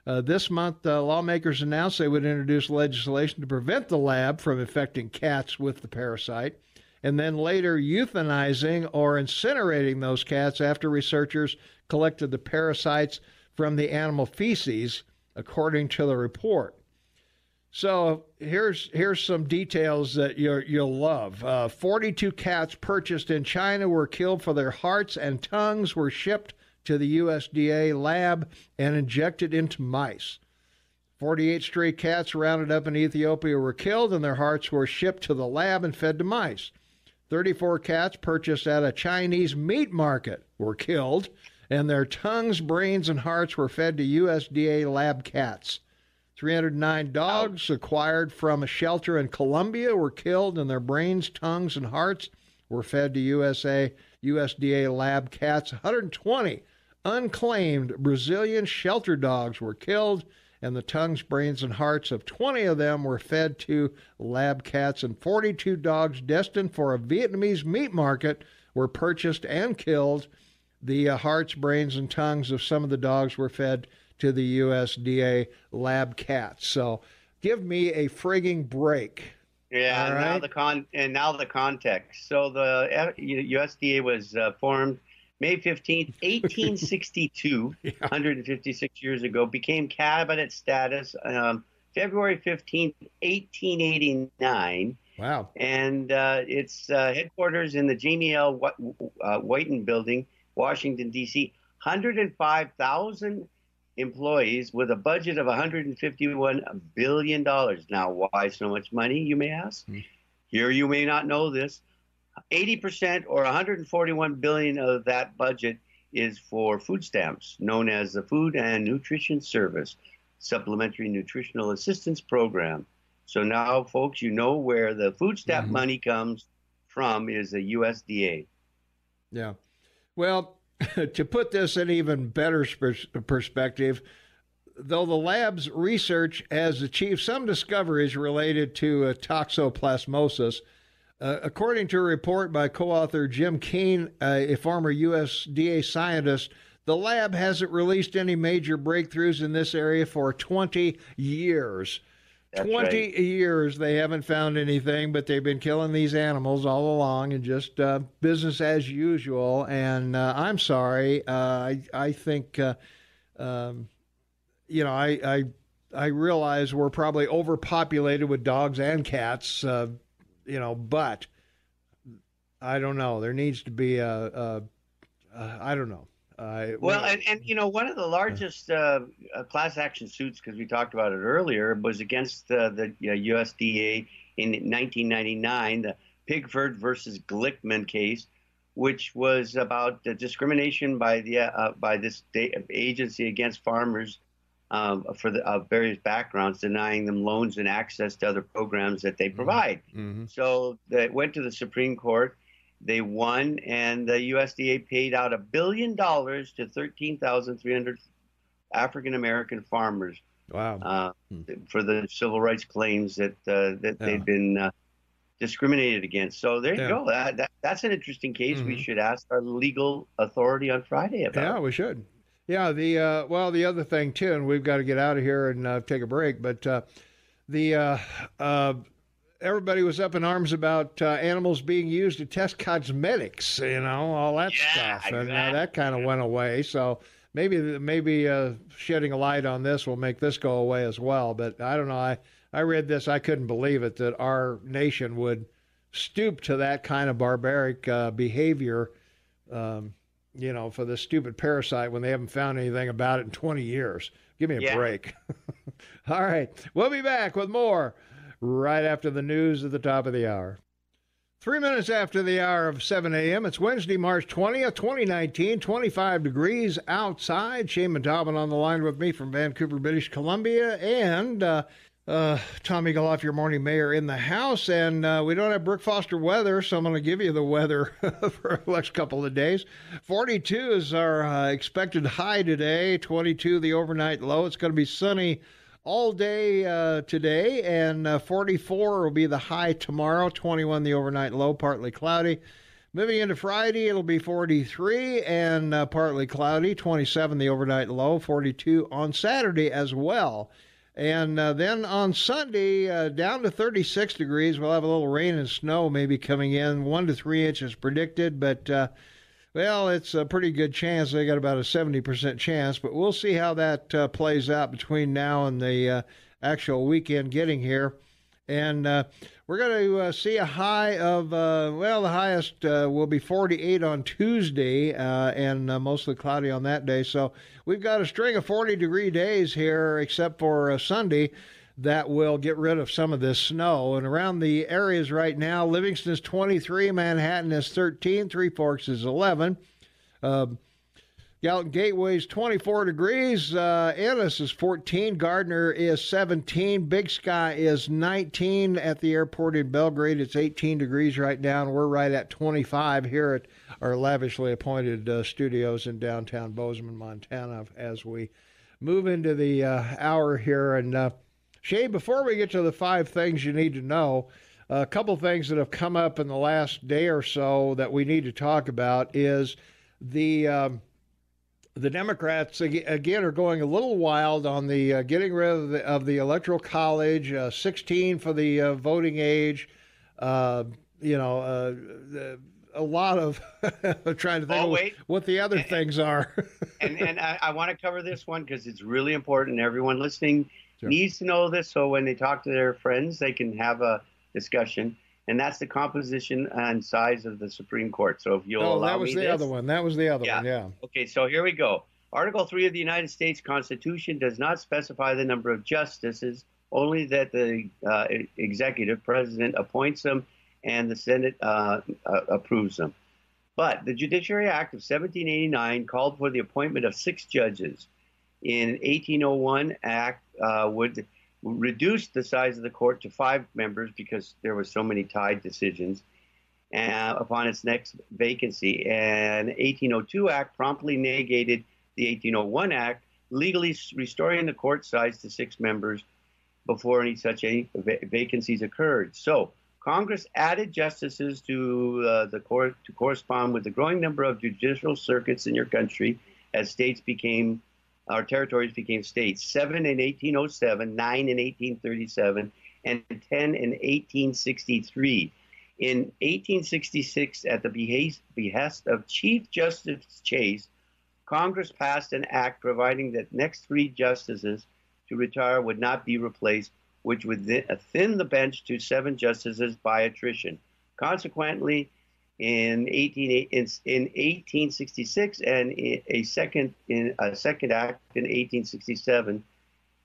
This month, lawmakers announced they would introduce legislation to prevent the lab from infecting cats with the parasite, and then later euthanizing or incinerating those cats after researchers collected the parasites from the animal feces, according to the report. So here's some details that you'll love. 42 cats purchased in China were killed for their hearts, and tongues were shipped to the USDA lab and injected into mice. 48 stray cats rounded up in Ethiopia were killed, and their hearts were shipped to the lab and fed to mice. 34 cats purchased at a Chinese meat market were killed, and their tongues, brains, and hearts were fed to USDA lab cats. 309 dogs acquired from a shelter in Colombia were killed, and their brains, tongues, and hearts were fed to USDA lab cats. 120 unclaimed Brazilian shelter dogs were killed, and the tongues, brains, and hearts of 20 of them were fed to lab cats. And 42 dogs destined for a Vietnamese meat market were purchased and killed. The hearts, brains, and tongues of some of the dogs were fed to the USDA lab cats. So give me a frigging break. Yeah, right? Now the context. So the USDA was formed May 15th, 1862, 156 years ago, became cabinet status February 15th, 1889. Wow. And its headquarters in the Jamie L. Whiten Building, Washington, D.C., 105,000 employees with a budget of $151 billion. Now, why so much money, you may ask? Here you may not know this. 80% or $141 billion of that budget is for food stamps, known as the Food and Nutrition Service Supplementary Nutritional Assistance Program. So now, folks, you know where the food stamp money comes from is the USDA. Yeah. Well, to put this in even better perspective, though the lab's research has achieved some discoveries related to toxoplasmosis, according to a report by co-author Jim Keane, a former USDA scientist, the lab hasn't released any major breakthroughs in this area for 20 years. That's 20 right. years they haven't found anything, but they've been killing these animals all along and just business as usual. And I'm sorry. I think, I realize we're probably overpopulated with dogs and cats, but I don't know. There needs to be I don't know. One of the largest class action suits, because we talked about it earlier, was against the USDA in 1999, the Pigford versus Glickman case, which was about the discrimination by this agency against farmers for the various backgrounds, denying them loans and access to other programs that they provide. Mm-hmm. So that went to the Supreme Court. They won, and the USDA paid out $1 billion to 13,300 African-American farmers. Wow. For the civil rights claims that they've been discriminated against. So there you go. That's an interesting case. We should ask our legal authority on Friday about. Yeah, we should. Yeah, the other thing too, and we've got to get out of here and take a break, but everybody was up in arms about animals being used to test cosmetics, all that stuff, and that kind of went away. So maybe shedding a light on this will make this go away as well. But I don't know. I read this. I couldn't believe it that our nation would stoop to that kind of barbaric behavior, for this stupid parasite when they haven't found anything about it in 20 years. Give me a break. All right. We'll be back with more right after the news at the top of the hour. 3 minutes after the hour of 7 a.m. It's Wednesday, March 20th, 2019, 25 degrees outside. Shane Montalban on the line with me from Vancouver, British Columbia, and Tommy Goloff, your morning mayor, in the house. And we don't have Brooke Foster weather, so I'm going to give you the weather for the next couple of days. 42 is our expected high today, 22 the overnight low. It's going to be sunny all day today, and 44 will be the high tomorrow, 21 the overnight low, partly cloudy. Moving into Friday, it'll be 43 and partly cloudy, 27 the overnight low, 42 on Saturday as well. And then on Sunday, down to 36 degrees. We'll have a little rain and snow maybe coming in, 1 to 3 inches predicted, but it's a pretty good chance. They got about a 70% chance, but we'll see how that plays out between now and the actual weekend getting here. And we're going to see a high of, the highest will be 48 on Tuesday and mostly cloudy on that day. So we've got a string of 40-degree days here, except for Sunday, that will get rid of some of this snow. And around the areas right now, Livingston is 23, Manhattan is 13, Three Forks is 11. Gallatin Gateway is 24 degrees. Ennis is 14. Gardner is 17. Big Sky is 19. At the airport in Belgrade, it's 18 degrees right now. And we're right at 25 here at our lavishly appointed studios in downtown Bozeman, Montana, as we move into the hour here. And Shay, before we get to the 5 things you need to know, a couple things that have come up in the last day or so that we need to talk about is the Democrats, again, are going a little wild on the getting rid of the Electoral College, 16 for the voting age, a lot of trying to think what the other things are. and I want to cover this one because it's really important. Everyone listening needs to know this, so when they talk to their friends, they can have a discussion. And that's the composition and size of the Supreme Court. So if you'll allow me that was the other one. That was the other one, yeah. Okay, so here we go. Article 3 of the United States Constitution does not specify the number of justices, only that the executive president appoints them and the Senate approves them. But the Judiciary Act of 1789 called for the appointment of 6 judges. In 1801 Act would reduced the size of the court to 5 members because there were so many tied decisions upon its next vacancy. And 1802 Act promptly negated the 1801 Act, legally restoring the court size to 6 members before any such vacancies occurred. So Congress added justices to the court to correspond with the growing number of judicial circuits in your country as our territories became states, 7 in 1807, 9 in 1837, and 10 in 1863. In 1866, at the behest of Chief Justice Chase, Congress passed an act providing that next 3 justices to retire would not be replaced, which would thin the bench to 7 justices by attrition. Consequently, in 1866 and a second act in 1867.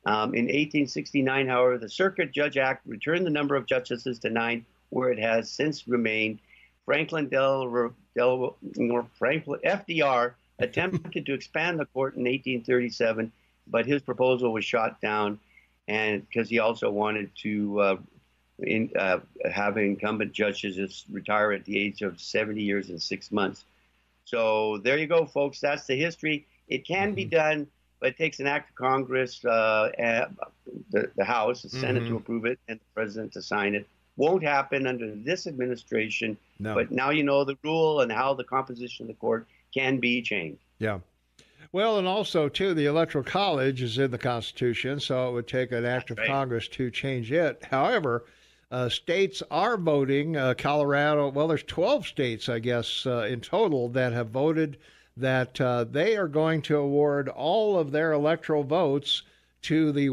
In 1869, however, the Circuit Judge Act returned the number of justices to 9, where it has since remained. FDR attempted to expand the court in 1837, but his proposal was shot down, and because he also wanted to have incumbent judges retire at the age of 70 years and 6 months. So there you go, folks. That's the history. It can be done. but it takes an act of Congress, and the House, the Senate to approve it, and the president to sign it. Won't happen under this administration, but now you know the rule and how the composition of the court can be changed. Yeah. Well, and also, too, the Electoral College is in the Constitution, so it would take an act of Congress to change it. However, states are voting. Colorado, well, there's 12 states, I guess, in total that have voted that they are going to award all of their electoral votes to the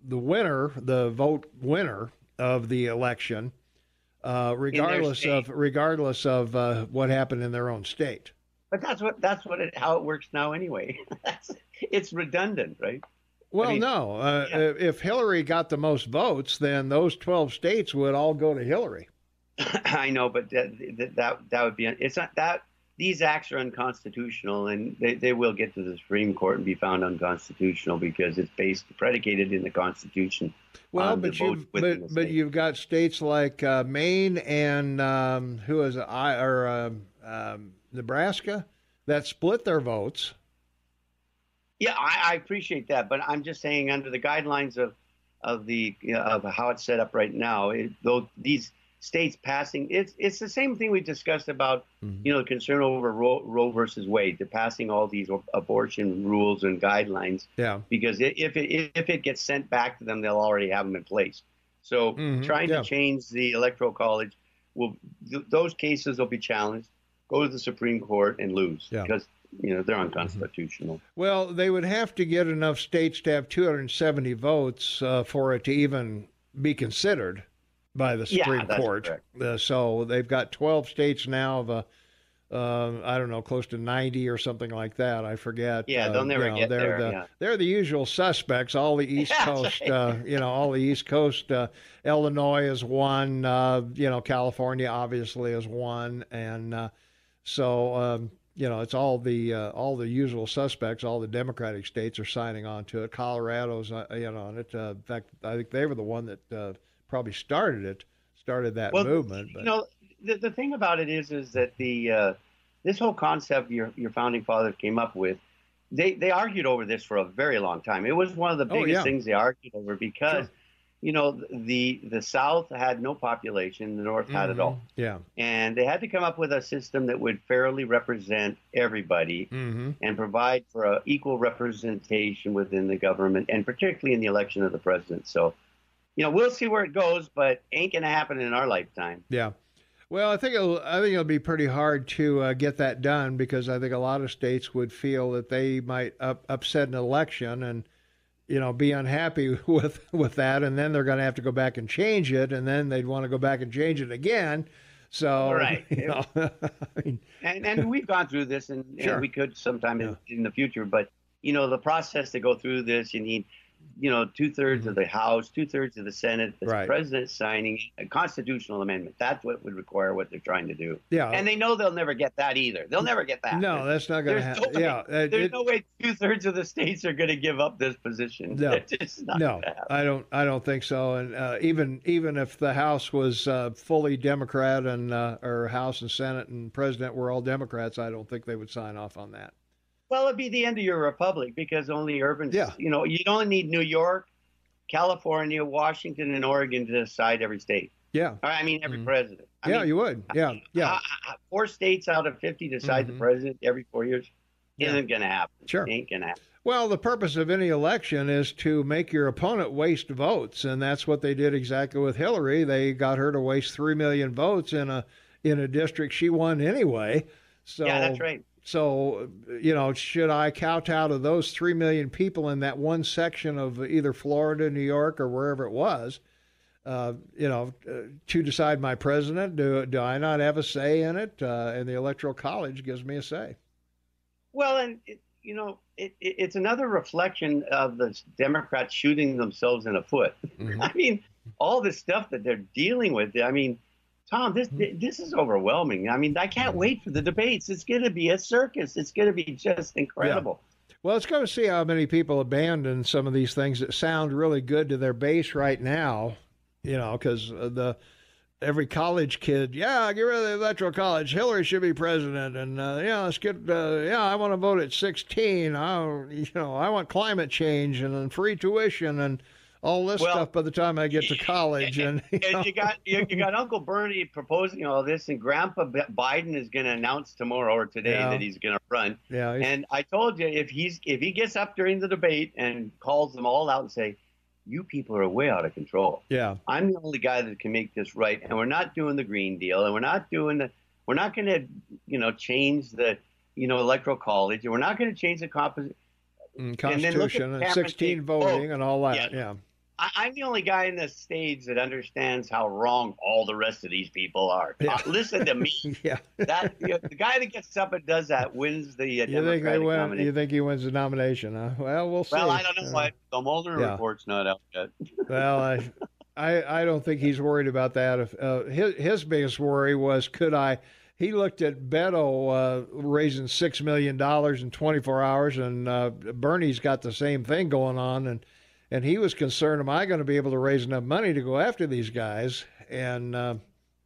winner, the vote winner of the election, regardless of what happened in their own state. But how it works now anyway. It's redundant, right? Well, no. If Hillary got the most votes, then those 12 states would all go to Hillary. I know, but that would be it's not that. These acts are unconstitutional, and they will get to the Supreme Court and be found unconstitutional because it's predicated in the Constitution. Well, but you've got states like Maine and Nebraska that split their votes. Yeah, I appreciate that, but I'm just saying under the guidelines of how it's set up right now, these states passing, it's the same thing we discussed about concern over Roe versus Wade, to passing all these abortion rules and guidelines. Yeah. Because if it gets sent back to them, they'll already have them in place. So trying to change the Electoral College those cases will be challenged, go to the Supreme Court and lose because they're unconstitutional. Well, they would have to get enough states to have 270 votes for it to even be considered by the Supreme Court. So they've got 12 states now of I don't know, close to 90 or something like that. I forget. Yeah, they'll never get there. They're the usual suspects. All the East Coast, all the East Coast. Illinois is one. California obviously is one, and so it's all the usual suspects. All the Democratic states are signing on to it. Colorado's, on it. In fact, I think they were the one that probably started that movement. But the thing about it is that this whole concept your founding fathers came up with, they argued over this for a very long time. It was one of the biggest things they argued over because the South had no population, the North had it all. Yeah. And they had to come up with a system that would fairly represent everybody and provide for an equal representation within the government, and particularly in the election of the president. So we'll see where it goes, but ain't going to happen in our lifetime. Yeah. Well, I think it'll be pretty hard to get that done, because I think a lot of states would feel that they might upset an election and, be unhappy with that, and then they're going to have to go back and change it, and then they'd want to go back and change it again. So, right. And we've gone through this, and we could sometime in the future, but the process to go through this, you need 2/3 of the House, 2/3 of the Senate, the president signing a constitutional amendment. That's what would require what they're trying to do. Yeah. And they know they'll never get that either. They'll never get that. No, that's not going to happen. There's no way 2/3 of the states are going to give up this position. No, it's just not going to happen. I don't think so. And even if the House was fully Democrat and or House and Senate and president were all Democrats, I don't think they would sign off on that. Well, it'd be the end of your republic, because only urban, you'd only need New York, California, Washington, and Oregon to decide every state. Yeah. I mean, every president. You would. Yeah. 4 states out of 50 decide the president every 4 years. Isn't going to happen. Sure. It ain't going to happen. Well, the purpose of any election is to make your opponent waste votes, and that's what they did exactly with Hillary. They got her to waste 3 million votes in a district she won anyway. So, yeah, that's right. So, should I kowtow to those 3 million people in that one section of either Florida, New York, or wherever it was, to decide my president? Do I not have a say in it? And the Electoral College gives me a say. Well, and, it's another reflection of the Democrats shooting themselves in the foot. I mean, all the stuff that they're dealing with, Tom, this is overwhelming. I mean, I can't wait for the debates. It's going to be a circus. It's going to be just incredible. Yeah. Well, let's go see how many people abandon some of these things that sound really good to their base right now, because every college kid, yeah, get rid of the Electoral College. Hillary should be president, and yeah, let's get, yeah, I want to vote at 16. I want climate change and then free tuition and all this stuff by the time I get to college. And you got Uncle Bernie proposing all this, and Grandpa Biden is going to announce tomorrow or today that he's going to run. Yeah, and I told you, if he gets up during the debate and calls them all out and say, you people are way out of control. Yeah, I'm the only guy that can make this right, and we're not doing the Green Deal, and we're not going to, change the, Electoral College, and we're not going to change the Constitution and 16 voting and all that. Yeah. I'm the only guy in the stage that understands how wrong all the rest of these people are. Yeah. Listen to me. Yeah. The guy that gets up and does that wins the Democratic nomination. You think he wins the nomination, huh? Well, we'll see. Well, I don't know. The Mueller report's not out yet. Well, I don't think he's worried about that. His biggest worry was, he looked at Beto raising $6 million in 24 hours, and Bernie's got the same thing going on, and he was concerned, am I going to be able to raise enough money to go after these guys? And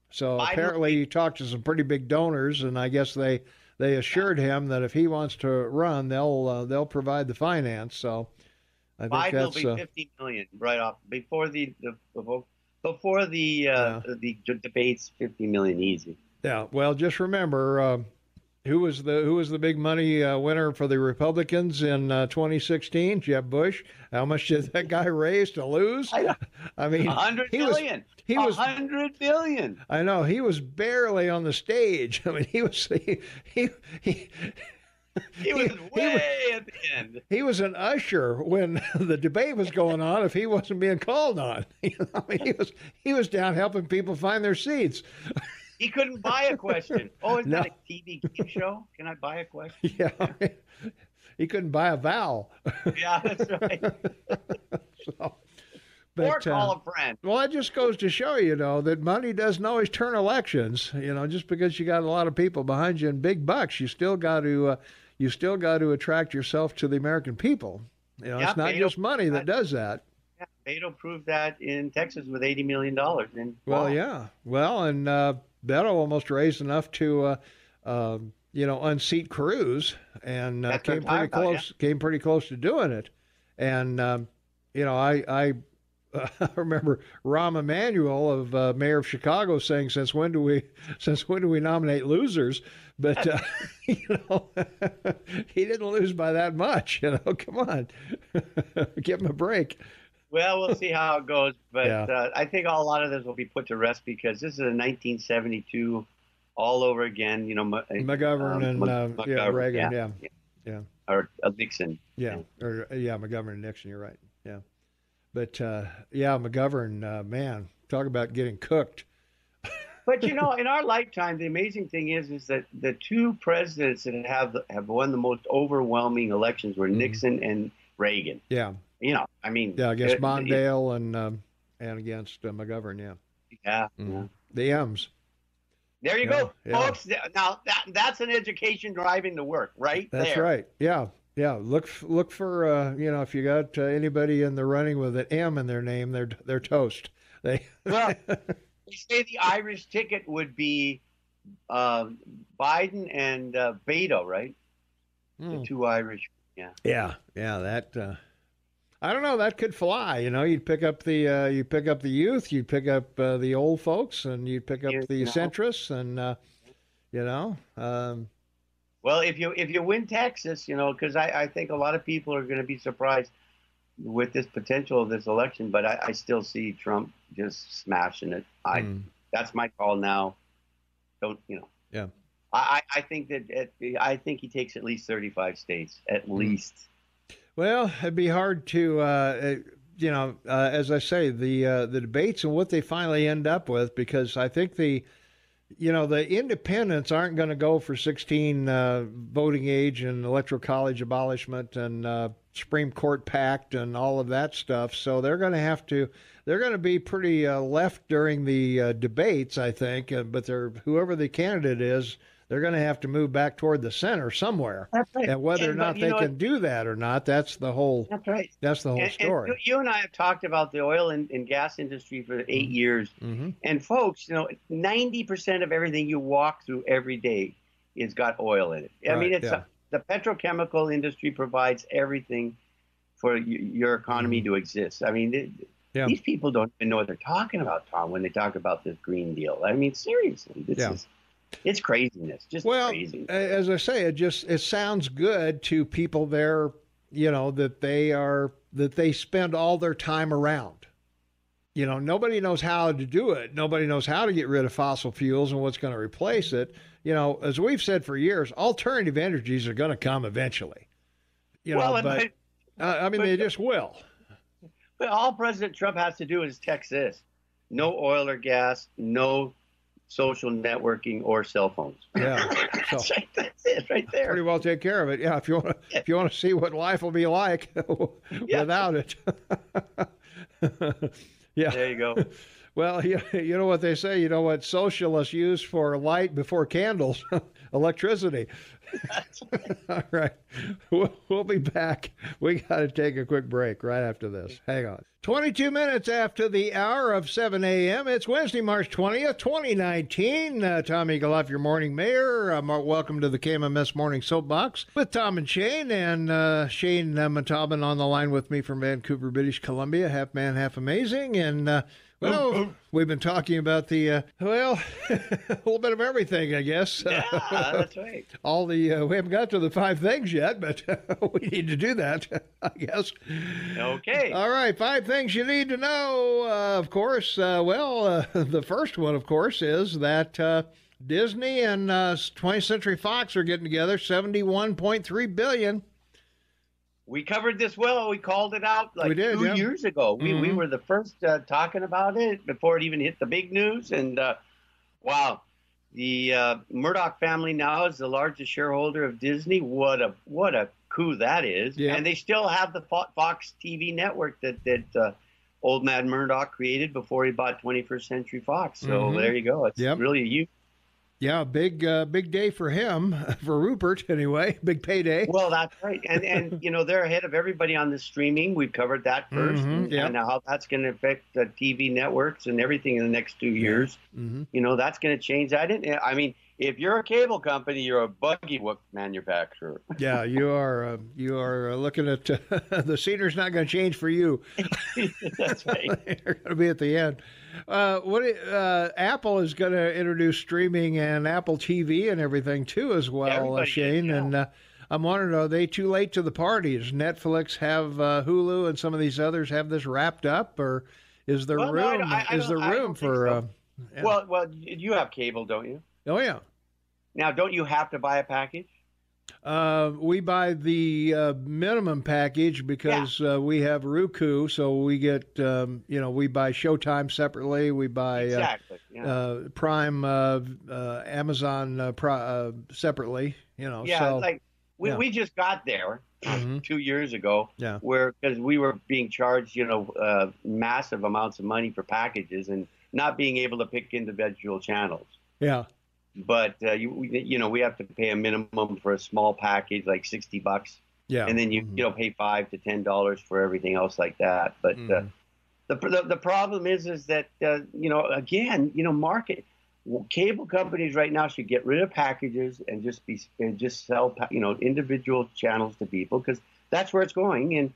so apparently he talked to some pretty big donors, and I guess they assured him that if he wants to run, they'll provide the finance. So I think Biden will be $50 million right off before the debates. $50 million easy. Yeah. Well, just remember. Who was the big money winner for the Republicans in 2016? Jeb Bush. How much did that guy raise to lose? I mean, $100 billion. He was $100 billion. I know, he was barely on the stage. I mean, he was way at the end. He was an usher when the debate was going on. If he wasn't being called on, I mean, he was down helping people find their seats. He couldn't buy a question. Oh, is that a TV game show? Can I buy a question? Yeah. He couldn't buy a vowel. Yeah, that's right. Or call a friend. Well, that just goes to show you, that money doesn't always turn elections. Just because you got a lot of people behind you and big bucks, you still got to attract yourself to the American people. It's not just money that does that. Yeah, Beto proved that in Texas with $80 million. Well, yeah. Well, and Beto almost raised enough to, unseat Cruz, and came pretty close to doing it. And I remember Rahm Emanuel of mayor of Chicago saying, "Since when do we nominate losers?" But he didn't lose by that much. Come on, give him a break. Well, we'll see how it goes, but I think a lot of this will be put to rest because this is a 1972 all over again. McGovern and McGovern, Reagan, yeah, or Nixon, McGovern and Nixon. You're right, yeah, but McGovern, man, talk about getting cooked. But in our lifetime, the amazing thing is that the two presidents that have won the most overwhelming elections were Nixon and Reagan. Yeah. Against Mondale and against McGovern, yeah. The M's. There you go, folks. Now that's an education driving the work, right? That's right. Yeah. Look for if you got anybody in the running with an M in their name, they're toast. They say the Irish ticket would be Biden and Beto, right? The two Irish. Yeah. That. I don't know. That could fly. You'd pick up the youth, you'd pick up the old folks, and you'd pick up the centrists, and Well, if you win Texas, because I think a lot of people are going to be surprised with this potential of this election, but I still see Trump just smashing it. That's my call now. Yeah. I think I think he takes at least 35 states, at least. Well, it'd be hard to, as I say, the debates and what they finally end up with, because I think the independents aren't going to go for 16 voting age and electoral college abolishment and Supreme Court pact and all of that stuff. So they're going to be pretty left during the debates, I think. But whoever the candidate is, they're going to have to move back toward the center somewhere. That's right. And whether or not they can do that or not, that's the whole. That's right. That's the whole story. And you and I have talked about the oil and gas industry for 8 years. Mm-hmm. And folks, 90% of everything you walk through every day has got oil in it. I mean, it's the petrochemical industry provides everything for your economy to exist. I mean, these people don't even know what they're talking about, Tom, when they talk about this Green Deal. I mean, seriously, it's craziness, just crazy. As I say, it sounds good to people there, that they spend all their time around. Nobody knows how to do it. Nobody knows how to get rid of fossil fuels and what's going to replace it. As we've said for years, alternative energies are going to come eventually. They just will. But all President Trump has to do is text this: no oil or gas, no social networking or cell phones. Yeah, that's it right there. Pretty well take care of it. Yeah, if you want to see what life will be like without it. Yeah. There you go. Well, you know what they say. You know what socialists use for light before candles? Electricity. That's right. All right. We'll be back. We got to take a quick break right after this. Hang on. 22 minutes after the hour of 7 a.m. It's Wednesday, March 20th, 2019. Tommy Galoff, your morning mayor. Welcome to the KMMS Morning Soapbox with Tom and Shane. And Shane Montalban on the line with me from Vancouver, British Columbia. Half man, half amazing. And we've been talking about a little bit of everything, I guess. Yeah, that's right. We haven't got to the 5 things yet, but we need to do that, I guess. Okay. All right, 5 things you need to know, of course. The first one, of course, is that Disney and 20th Century Fox are getting together, $71.3 billion. We covered this well. We called it out we did, 2 years ago. We were the first talking about it before it even hit the big news. And wow, the Murdoch family now is the largest shareholder of Disney. What a coup that is! Yeah. And they still have the Fox TV network that old man Murdoch created before he bought 21st Century Fox. So there you go. It's really a huge. Yeah, big day for him, for Rupert anyway. Big payday. Well, that's right, and they're ahead of everybody on the streaming. We've covered that first, and how that's going to affect the TV networks and everything in the next 2 years. Mm-hmm. That's going to change that. I mean, if you're a cable company, you're a buggy whip manufacturer. Yeah, you are looking at the scenery's not going to change for you. That's right. You're going to be at the end. Apple is going to introduce streaming and Apple TV and everything too as well, Shane. And I'm wondering, are they too late to the party? Does Netflix have Hulu and some of these others have this wrapped up, or is there room? Is there room for? So. Well, you have cable, don't you? Oh yeah. Now, don't you have to buy a package? We buy the minimum package because we have Roku, so we get we buy Showtime separately. We buy Prime, Amazon separately. We just got there 2 years ago, because we were being charged massive amounts of money for packages and not being able to pick individual channels. Yeah. But we have to pay a minimum for a small package, like $60. Yeah, and then you pay $5 to $10 for everything else like that. But the problem is that market cable companies right now should get rid of packages and just sell individual channels to people, because that's where it's going. And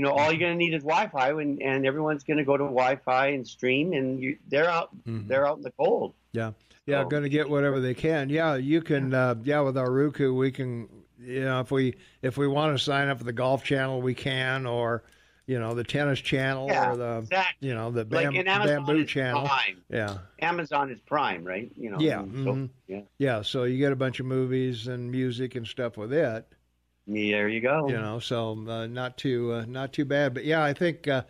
all you're going to need is Wi-Fi, and everyone's going to go to Wi-Fi and stream, and they're out in the cold. Yeah. Yeah, going to get whatever they can. Yeah, you can. With our Roku, we can. If we want to sign up for the golf channel, we can, or the tennis channel, or the the bamboo channel. Prime. Yeah, Amazon is Prime, right? So you get a bunch of movies and music and stuff with it. There you go. So not too bad. But yeah, I think the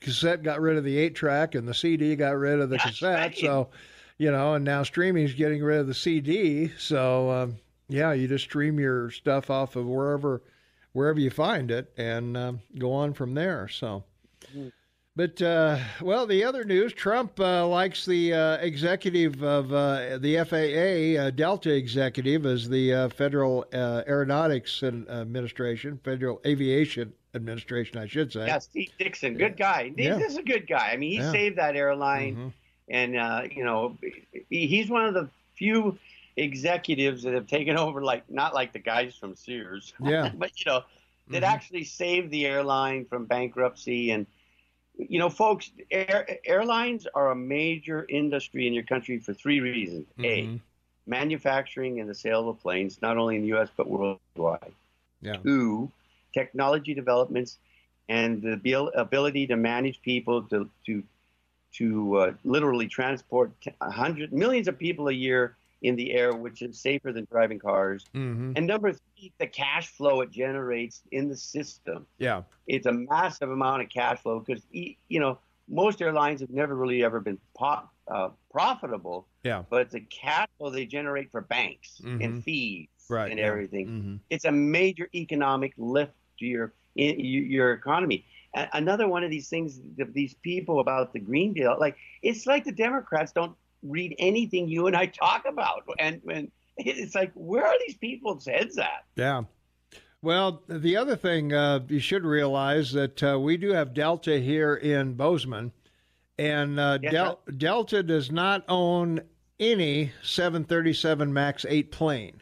cassette got rid of the 8-track and the CD got rid of the cassette. Right. So, and now streaming's getting rid of the CD. So you just stream your stuff off of wherever you find it and go on from there. So. But, well, the other news, Trump likes the executive of the FAA, Delta executive, as the Federal Aeronautics Administration, Federal Aviation Administration, I should say. Yeah, Steve Dixon, good guy. Yeah. This is a good guy. I mean, he saved that airline, and, he's one of the few executives that have taken over, not like the guys from Sears, but, that actually saved the airline from bankruptcy. And, folks, airlines are a major industry in your country for three reasons. A, manufacturing and the sale of planes, not only in the U.S., but worldwide. Yeah. Two, technology developments and the ability to manage people to literally transport millions of people a year in the air, which is safer than driving cars. And number three, the cash flow it generates in the system. Yeah. It's a massive amount of cash flow because, most airlines have never really ever been profitable. Yeah. But the cash flow they generate for banks and fees and everything. It's a major economic lift to your economy. Another one of these things, these people about the Green Deal, it's like the Democrats don't read anything you and I talk about. And it's like, where are these people's heads at? Yeah. Well, the other thing you should realize that we do have Delta here in Bozeman, and Delta does not own any 737 MAX 8 plane.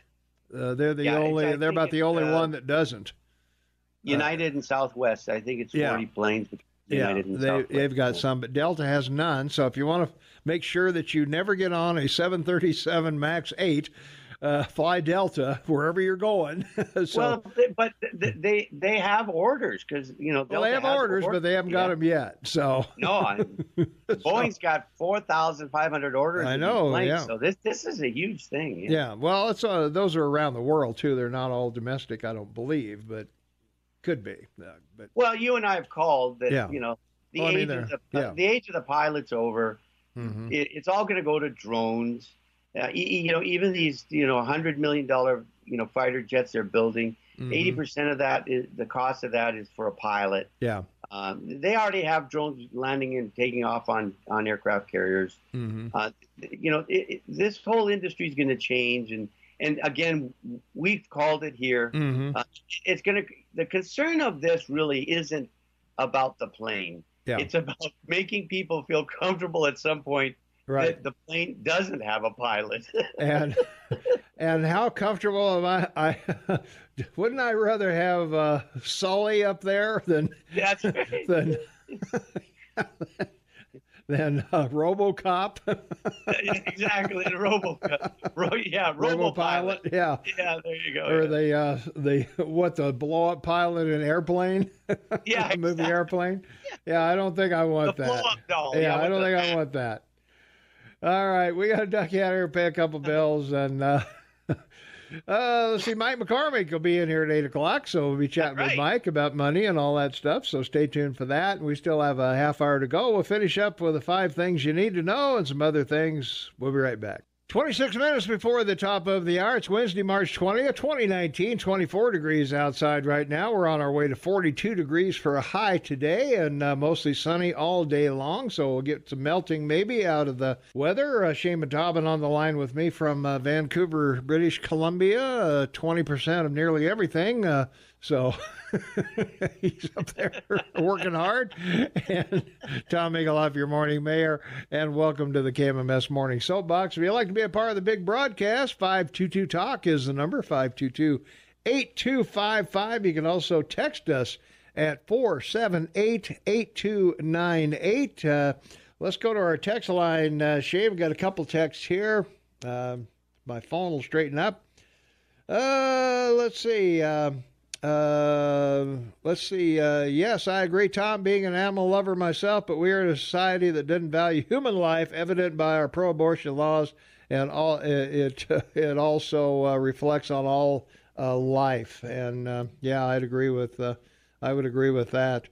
They're they're about the only one that doesn't. United and Southwest, I think it's 40 planes. United and Southwest. They've got some, but Delta has none. So if you want to make sure that you never get on a 737 MAX 8, fly Delta wherever you're going. But they have orders because Delta they have orders, but they haven't got them yet. So Boeing's got 4,500 orders. I know. Yeah. So this is a huge thing. Yeah. Well, it's those are around the world too. They're not all domestic, I don't believe, but could be. But you and I have called that. The age of the pilot's over. It's all going to go to drones. Even these, $100 million, fighter jets they're building, 80% of that is the cost of that is for a pilot. Yeah. They already have drones landing and taking off on aircraft carriers. This whole industry is going to change. And again, we've called it here. The concern of this really isn't about the plane. Yeah. It's about making people feel comfortable at some point that the plane doesn't have a pilot. and how comfortable am I wouldn't I rather have Sully up there than that's right. than RoboCop? Exactly, the RoboCop. RoboPilot. Yeah, there you go. Or the blow-up pilot in Airplane? Yeah, the movie Airplane. Yeah, I don't think I want that. Blow-up doll. Yeah, I don't think I want that. All right, we got to duck out here, pay a couple bills, and let's see, Mike McCormick will be in here at 8 o'clock, so we'll be chatting with Mike about money and all that stuff, so stay tuned for that. And we still have a half hour to go. We'll finish up with the 5 things you need to know and some other things. We'll be right back. 26 minutes before the top of the hour. It's Wednesday, March 20th, 2019, 24 degrees outside right now. We're on our way to 42 degrees for a high today and mostly sunny all day long, so we'll get some melting maybe out of the weather. Shane Matobin on the line with me from Vancouver, British Columbia, 20% of nearly everything. So he's up there working hard. And Tom Migueloff, your morning mayor, and welcome to the KMMS Morning Soapbox. If you'd like to be a part of the big broadcast, 522-TALK is the number, 522-8255. You can also text us at 478-8298. Let's go to our text line. Shane, we've got a couple texts here. My phone will straighten up. Let's see. Yes, I agree, Tom, being an animal lover myself, but we are in a society that doesn't value human life, evident by our pro-abortion laws, and all it also reflects on all life. And I would agree with that.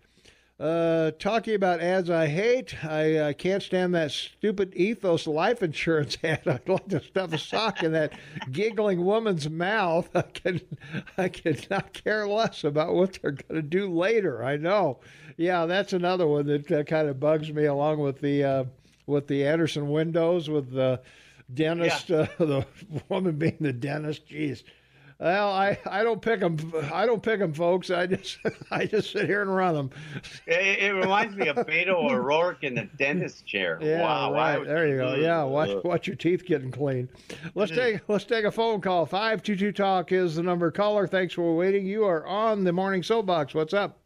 Talking about ads I hate, I can't stand that stupid Ethos life insurance ad. I'd like to stuff a sock in that giggling woman's mouth. I could not care less about what they're going to do later. I know. Yeah, that's another one that kind of bugs me, along with the Anderson windows with the dentist, the woman being the dentist. Jeez. Well, I don't pick them. I don't pick them, folks. I just sit here and run them. It reminds me of Beto O'Rourke in the dentist chair. Yeah, wow, right. There you go. Yeah, watch your teeth getting clean. Let's take a phone call. 522 Talk is the number. Caller, thanks for waiting. You are on the morning soapbox. What's up?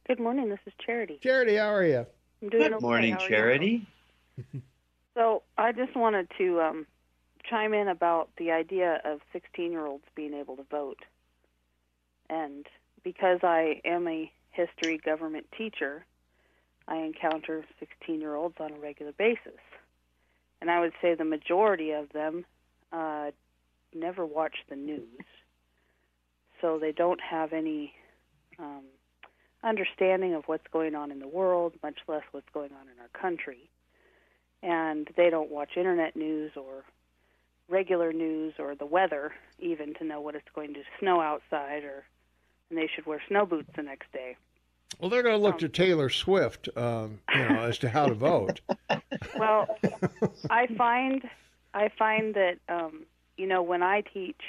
Good morning. This is Charity. Charity, how are you? I'm doing Good morning, Charity. So I just wanted to chime in about the idea of 16-year-olds being able to vote. And because I am a history government teacher, I encounter 16-year-olds on a regular basis. And I would say the majority of them never watch the news. So they don't have any understanding of what's going on in the world, much less what's going on in our country. And they don't watch internet news or regular news or the weather even to know what it's going to snow outside, and they should wear snow boots the next day. Well, they're going to look to Taylor Swift, as to how to vote. Well, I find that when I teach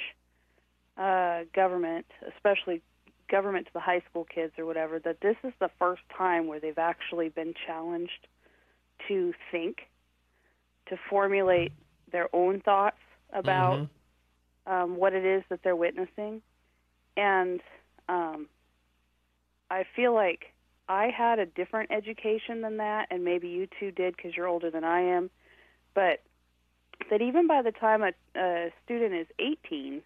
government, especially government to the high school kids or whatever, that this is the first time where they've actually been challenged to think, to formulate their own thoughts about what it is that they're witnessing. And I feel like I had a different education than that, and maybe you two did because you're older than I am, but that even by the time a student is 18,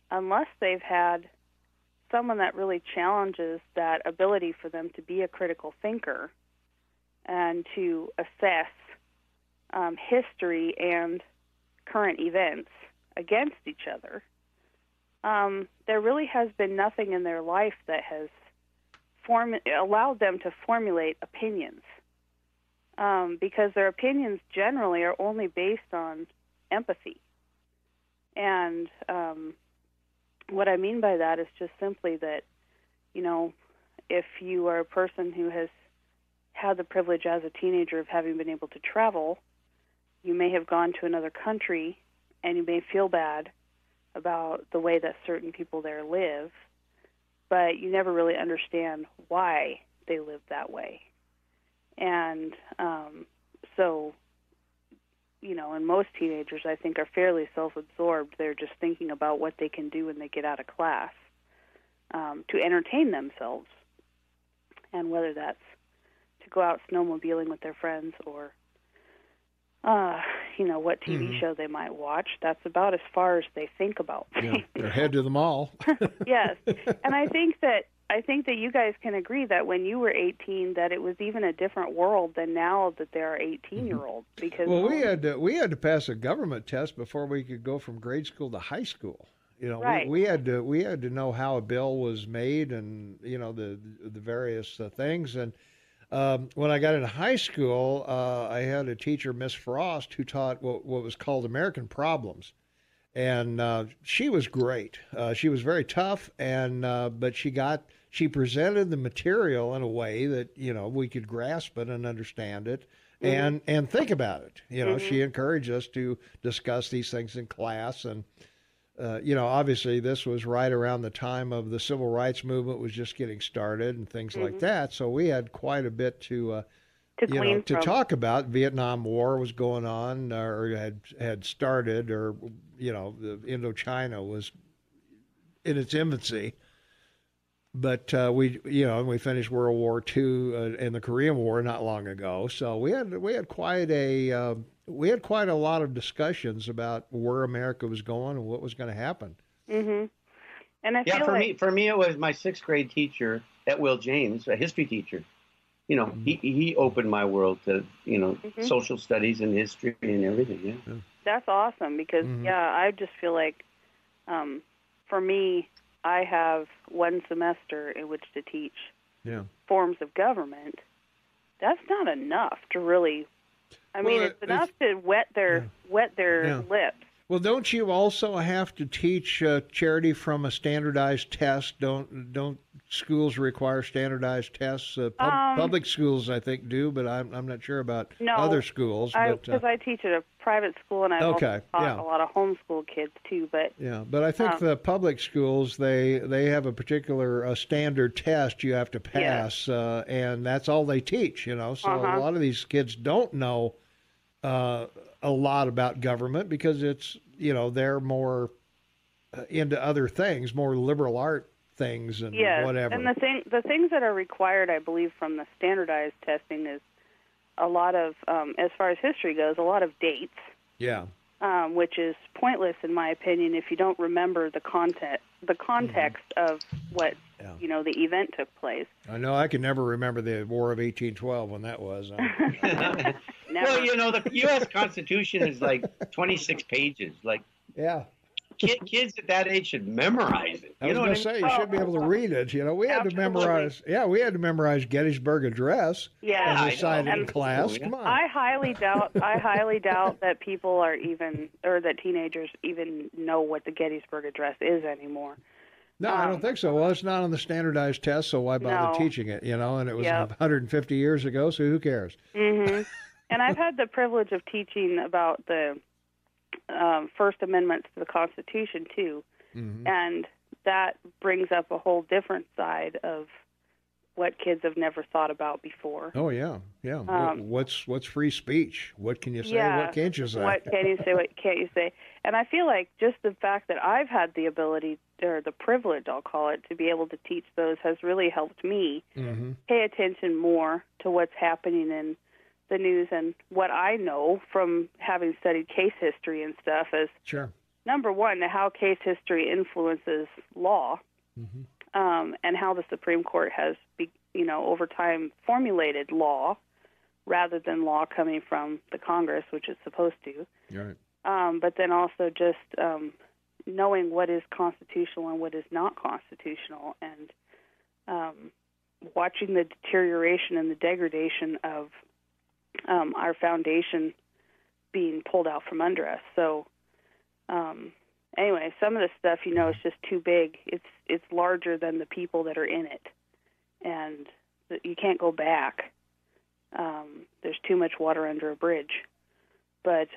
unless they've had someone that really challenges that ability for them to be a critical thinker and to assess history and current events against each other, there really has been nothing in their life that has allowed them to formulate opinions, because their opinions generally are only based on empathy. And what I mean by that is just simply that, if you are a person who has had the privilege as a teenager of having been able to travel, you may have gone to another country and you may feel bad about the way that certain people there live, but you never really understand why they live that way. And and most teenagers, I think, are fairly self-absorbed. They're just thinking about what they can do when they get out of class to entertain themselves, and whether that's to go out snowmobiling with their friends or what TV show they might watch. That's about as far as they think about things. Yeah, they're head to the mall. Yes, and I think that you guys can agree that when you were 18, that it was even a different world than now that there are 18-year-olds. Because we had to pass a government test before we could go from grade school to high school. Right. we had to know how a bill was made and the various things. And when I got into high school, I had a teacher, Miss Frost, who taught what was called American Problems. And she was great. She was very tough, and but she presented the material in a way that we could grasp it and understand it, and think about it. She encouraged us to discuss these things in class, and obviously this was right around the time of the civil rights movement was just getting started and things like that. So we had quite a bit to talk about. Vietnam War was going on, or had started, or the Indochina was in its infancy. But we finished World War II and the Korean War not long ago. So we had quite a lot of discussions about where America was going and what was going to happen. Mm-hmm. And I feel for me, it was my sixth grade teacher at Will James, a history teacher. He opened my world to social studies and history and everything. Yeah, that's awesome because I just feel like for me, I have one semester in which to teach forms of government, that's not enough to really. I mean, it's enough to wet their lips. Well, don't you also have to teach charity from a standardized test? Don't schools require standardized tests? Public schools, I think, do, but I'm not sure about other schools. Because I teach at a private school, and I've also taught a lot of homeschool kids too. But but I think the public schools they have a particular standard test you have to pass, and that's all they teach. So a lot of these kids don't know a lot about government because it's they're more into other things, more liberal art things and whatever. And the things that are required, I believe, from the standardized testing is a lot of, as far as history goes, a lot of dates. Yeah. Which is pointless in my opinion if you don't remember the context of what the event took place. I know I can never remember the War of 1812 when that was. Well, the U.S. Constitution is like 26 pages. Kids at that age should memorize it. I was going to say you should be able to read it. We had to memorize. Yeah, we had to memorize Gettysburg Address. Yeah, and recite it in class. Come on. I highly doubt that people are that teenagers even know what the Gettysburg Address is anymore. No, I don't think so. Well, it's not on the standardized test, so why bother teaching it? And it was 150 years ago, so who cares? Mm-hmm. And I've had the privilege of teaching about the First Amendments to the Constitution, too. Mm-hmm. And that brings up a whole different side of what kids have never thought about before. Oh, yeah. What's free speech? What can you say? What can't you say? What can you say? What can't you say? And I feel like just the fact that I've had the ability, or the privilege, I'll call it, to be able to teach those has really helped me pay attention more to what's happening in the news. And what I know from having studied case history and stuff is, number one, how case history influences law, and how the Supreme Court has, over time formulated law rather than law coming from the Congress, which it's supposed to. Right. But then also just knowing what is constitutional and what is not constitutional, and watching the deterioration and the degradation of our foundation being pulled out from under us. So anyway, some of the stuff, is just too big. It's larger than the people that are in it, and you can't go back. There's too much water under a bridge. But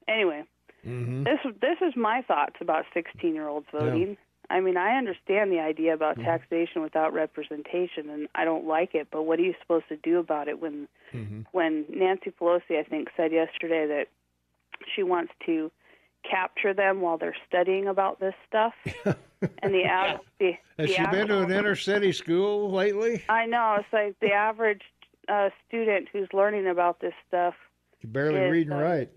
anyway, this is my thoughts about 16-year-olds voting. Yeah. I mean, I understand the idea about taxation without representation, and I don't like it, but what are you supposed to do about it when Nancy Pelosi, I think, said yesterday that she wants to capture them while they're studying about this stuff? And has she been to an inner-city school lately? I know. It's like the average student who's learning about this stuff can barely read and write.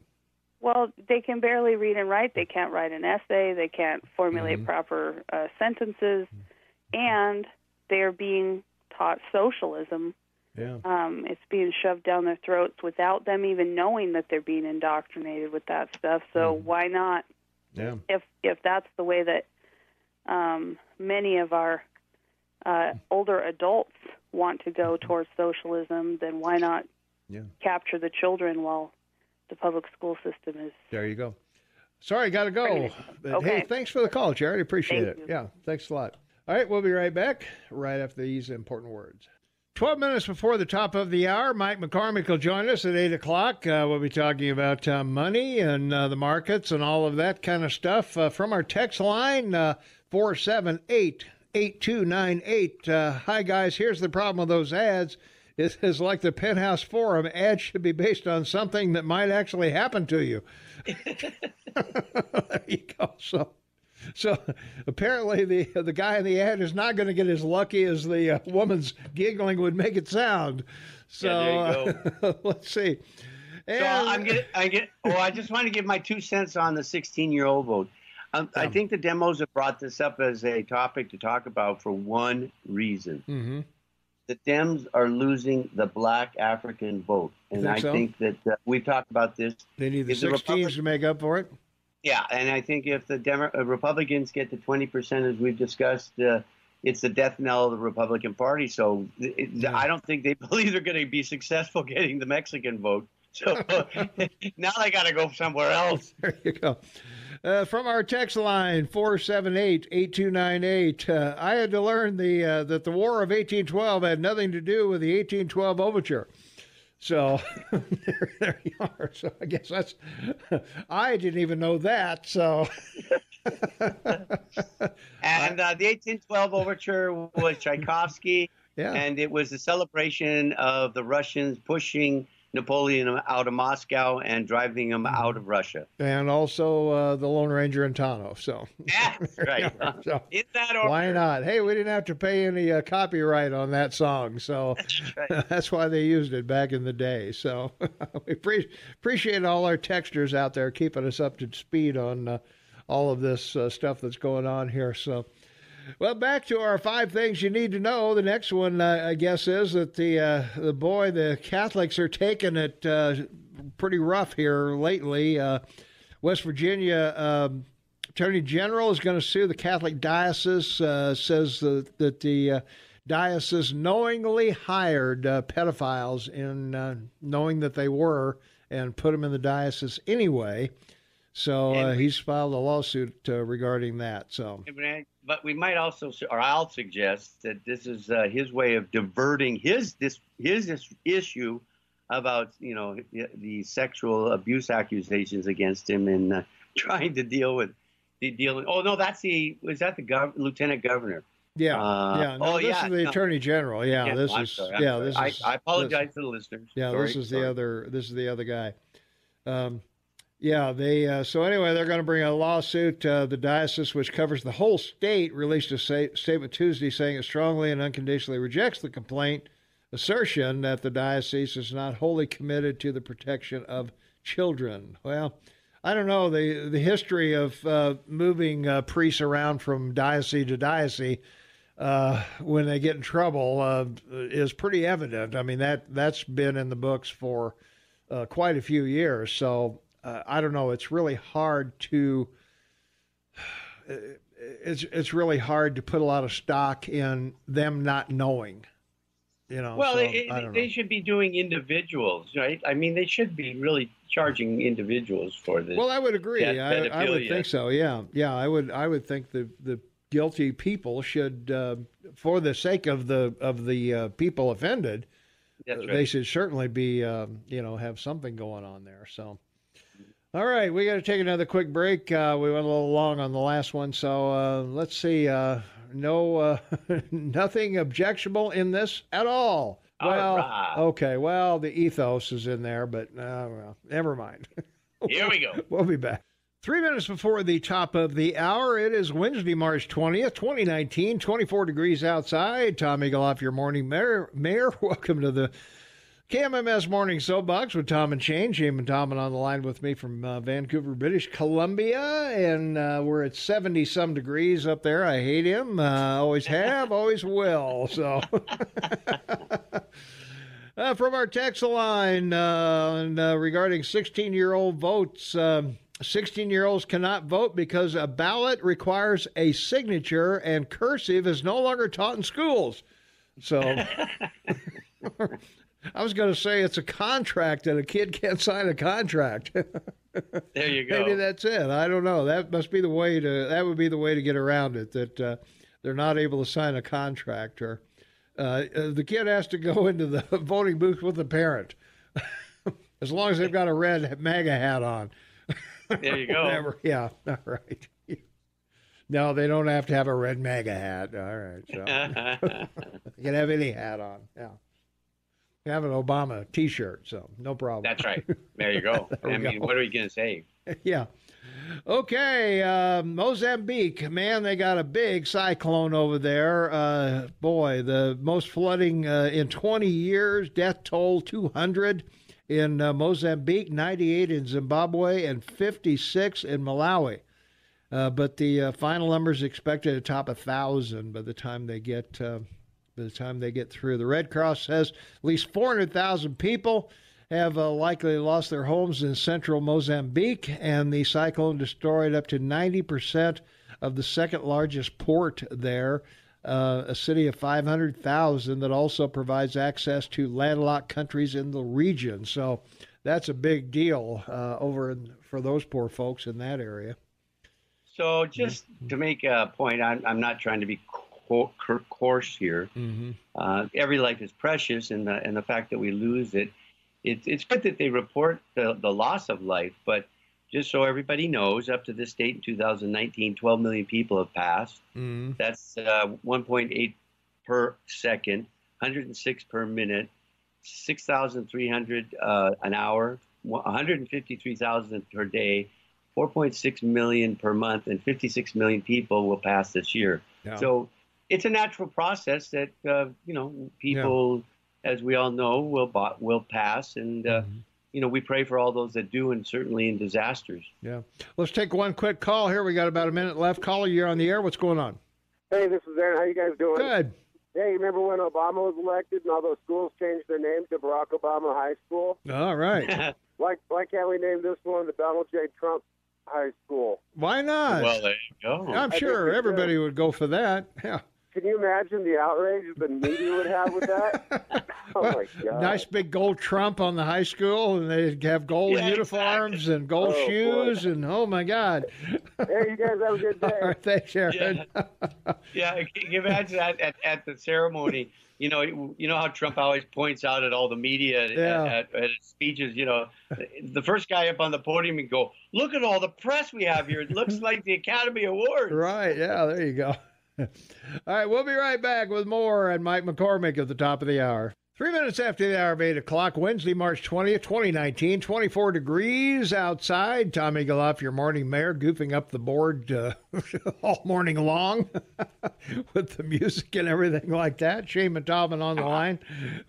Well, they can barely read and write. They can't write an essay. They can't formulate proper sentences. And they're being taught socialism. Yeah. It's being shoved down their throats without them even knowing that they're being indoctrinated with that stuff. So why not? Yeah. If that's the way that many of our older adults want to go towards socialism, then why not capture the children while the public school system is... There you go. Sorry, I got to go. But, hey, thanks for the call, Charity. Appreciate it. Yeah, thanks a lot. All right, we'll be right back right after these important words. 12 minutes before the top of the hour, Mike McCormick will join us at 8 o'clock. We'll be talking about money and the markets and all of that kind of stuff. From our text line, 478-8298. Hi, guys. Here's the problem with those ads. It is like the Penthouse Forum. Ads should be based on something that might actually happen to you. There you go. So apparently the guy in the ad is not going to get as lucky as the woman's giggling would make it sound. So there you go. Let's see. And, so I just want to give my 2 cents on the 16-year-old vote. I think the demos have brought this up as a topic to talk about for one reason. Mm-hmm. The Dems are losing the black African vote. And I think that we've talked about this. They need the 16s to make up for it? Yeah, and I think if the Republicans get to 20%, as we've discussed, it's the death knell of the Republican Party. So I don't think they believe they're going to be successful getting the Mexican vote. So now they got to go somewhere else. There you go. From our text line, 478-8298, I had to learn that the War of 1812 had nothing to do with the 1812 overture. So there you are. So I guess I didn't even know that. So. And the 1812 overture was Tchaikovsky, and it was a celebration of the Russians pushing Napoleon out of Moscow and driving him out of Russia. And also the Lone Ranger and Tano. So that's right. So, in that order. Why not? Hey, we didn't have to pay any copyright on that song, so that's right. That's why they used it back in the day. So we appreciate all our texters out there keeping us up to speed on all of this stuff that's going on here. So. Well, back to our 5 things you need to know. The next one, I guess, is that the Catholics are taking it pretty rough here lately. West Virginia Attorney General is going to sue the Catholic Diocese, says that the diocese knowingly hired pedophiles in knowing that they were and put them in the diocese anyway. So he's filed a lawsuit regarding that. So. But we might also, or I'll suggest that this is his way of diverting his issue about the sexual abuse accusations against him and trying to deal with the deal. Oh no, was that the lieutenant governor? Yeah, No, this is the Attorney General. Yeah, this is. I apologize to the listeners. Yeah, this is the other guy. So anyway, they're going to bring a lawsuit. The diocese, which covers the whole state, released a statement Tuesday saying it strongly and unconditionally rejects the complaint assertion that the diocese is not wholly committed to the protection of children. Well, I don't know. The history of moving priests around from diocese to diocese when they get in trouble is pretty evident. I mean, that's been in the books for quite a few years. So. I don't know. It's really hard to. It's really hard to put a lot of stock in them not knowing. Well, so, they should be doing individuals, right? I mean, they should be really charging individuals for this. Well, I would agree. I would think so. Yeah. I would think the guilty people should, for the sake of the people offended, that's right. They should certainly be have something going on there. So. All right, we got to take another quick break. We went a little long on the last one, so let's see. Nothing objectionable in this at all. Well, right. Okay. Well, the ethos is in there, but well, never mind. Here we go. We'll be back. 3 minutes before the top of the hour. It is Wednesday, March 20th, 2019. 24 degrees outside. Tom Eagleoff, your morning mayor. Welcome to the KMMS Morning Soapbox with Tom and Shane. Shane and Tom on the line with me from Vancouver, British Columbia. And we're at 70-some degrees up there. I hate him. Always have, always will. So from our text line regarding 16-year-old votes, 16-year-olds cannot vote because a ballot requires a signature and cursive is no longer taught in schools. So... I was going to say it's a contract and a kid can't sign a contract. There you go. Maybe that's it. I don't know. That would be the way to get around it, that they're not able to sign a contract, or the kid has to go into the voting booth with the parent, as long as they've got a red MAGA hat on. There you go. Yeah, all right. No, they don't have to have a red MAGA hat. All right. So they can have any hat on. Yeah. Have an Obama T-shirt, so no problem. That's right. There you go. I mean, what are we going to say? Yeah. Okay, Mozambique, man, they got a big cyclone over there. Boy, the most flooding in 20 years. Death toll 200 in Mozambique, 98 in Zimbabwe, and 56 in Malawi. But the final numbers expected to top 1,000 by the time they get through. The Red Cross says at least 400,000 people have likely lost their homes in central Mozambique, and the cyclone destroyed up to 90% of the second largest port there. a city of 500,000 that also provides access to landlocked countries in the region. So that's a big deal for those poor folks in that area. So just to make a point, I'm not trying to be coarse here. Every life is precious, and the fact that we lose it, it's good that they report the loss of life, but just so everybody knows, up to this date in 2019, 12 million people have passed. That's 1.8 per second, 106 per minute, 6,300 an hour, 153,000 per day, 4.6 million per month, and 56 million people will pass this year. Yeah. So it's a natural process that people, as we all know, will pass, and we pray for all those that do, and certainly in disasters. Yeah. Let's take one quick call here. We got about a minute left. Caller, you're on the air. What's going on? Hey, this is Aaron. How you guys doing? Good. Hey, remember when Obama was elected and all those schools changed their name to Barack Obama High School? All right. Why can't we name this one the Donald J. Trump High School? Why not? Well, there you go. I'm sure everybody would go for that. Yeah. Can you imagine the outrage the media would have with that? Oh, my God. Nice big gold Trump on the high school, and they'd have gold uniforms and gold shoes, and oh, my God. Hey, you guys have a good day. All right, thanks, Aaron. Yeah, can you imagine that at the ceremony? You know how Trump always points out at all the media at his speeches, the first guy up on the podium and go, look at all the press we have here. It looks like the Academy Awards. Right, yeah, there you go. All right, we'll be right back with more and Mike McCormick at the top of the hour. 3 minutes after the hour of 8 o'clock, Wednesday, March 20th, 2019, 24 degrees outside. Tommy Galoff, your morning mayor, goofing up the board all morning long with the music and everything like that. Shane Matavin on the line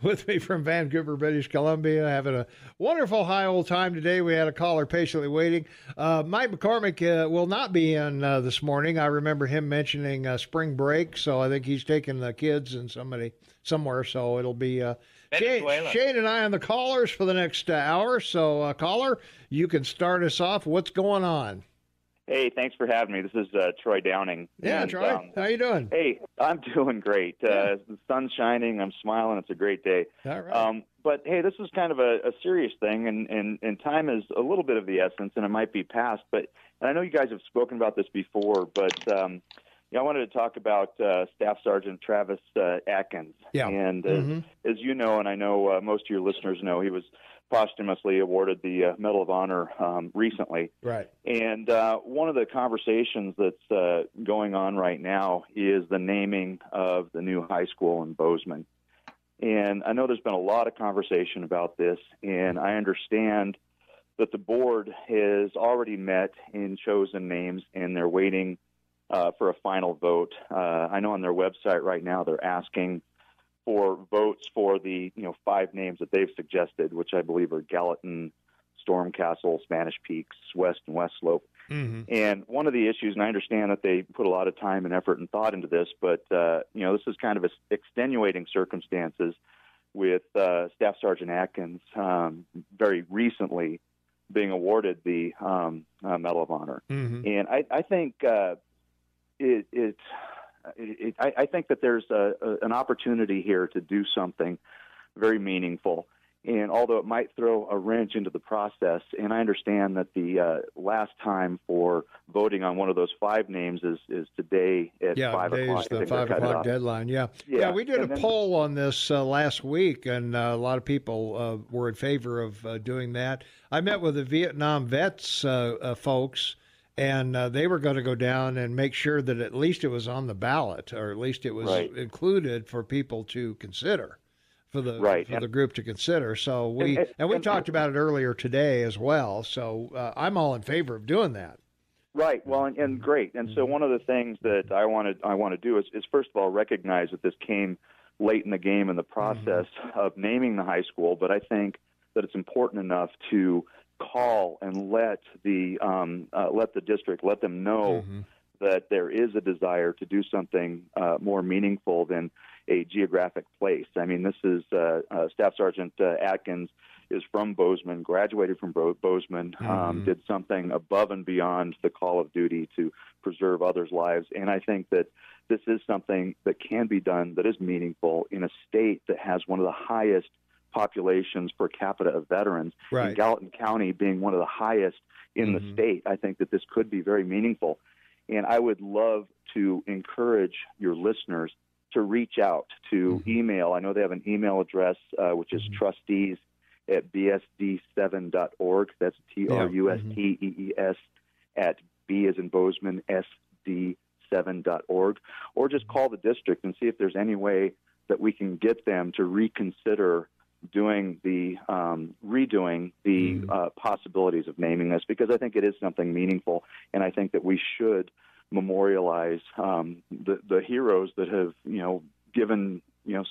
with me from Vancouver, British Columbia, having a wonderful high old time today. We had a caller patiently waiting. Mike McCormick will not be in this morning. I remember him mentioning spring break, so I think he's taking the kids and somewhere, so it'll be Shane and I on the callers for the next hour. So, caller, you can start us off. What's going on? Hey, thanks for having me. This is Troy Downing. Yeah, and, Troy. How you doing? Hey, I'm doing great. The sun's shining. I'm smiling. It's a great day. All right. But, hey, this is kind of a serious thing, and time is a little bit of the essence, and it might be past. And I know you guys have spoken about this before, but I wanted to talk about Staff Sergeant Travis Atkins. Yeah. And as you know, and I know most of your listeners know, he was posthumously awarded the Medal of Honor recently. Right. And one of the conversations that's going on right now is the naming of the new high school in Bozeman. And I know there's been a lot of conversation about this, and I understand that the board has already met and chosen names, and they're waiting for a final vote. I know on their website right now they're asking for votes for the 5 names that they've suggested, which I believe are Gallatin, Stormcastle, Spanish Peaks, West and West Slope. Mm-hmm. And one of the issues, and I understand that they put a lot of time and effort and thought into this, but this is kind of extenuating circumstances with Staff Sergeant Atkins very recently being awarded the Medal of Honor. Mm-hmm. And I think I think that there's an opportunity here to do something very meaningful. And although it might throw a wrench into the process, and I understand that the last time for voting on one of those 5 names is today at 5 o'clock. Yeah, the 5 o'clock deadline. Yeah, we did a poll on this last week, and a lot of people were in favor of doing that. I met with the Vietnam vets folks, and they were going to go down and make sure that at least it was on the ballot, or at least it was included for people to consider, for the group to consider. So we talked about it earlier today as well. So I'm all in favor of doing that. Right. Well, and great. And so one of the things that I want to do is first of all recognize that this came late in the game in the process of naming the high school, but I think that it's important enough to call and let the district, let them know that there is a desire to do something more meaningful than a geographic place. I mean, this is Staff Sergeant Atkins is from Bozeman, graduated from Bozeman, did something above and beyond the call of duty to preserve others' lives. And I think that this is something that can be done that is meaningful in a state that has one of the highest populations per capita of veterans. Right. And Gallatin County being one of the highest in the state, I think that this could be very meaningful. And I would love to encourage your listeners to reach out, to email. I know they have an email address, which is trustees@bsd7.org. That's TRUSTEES at B as in Bozeman, SD7.org. Or just call the district and see if there's any way that we can get them to reconsider redoing the possibilities of naming this, because I think it is something meaningful, and I think that we should memorialize the heroes that have given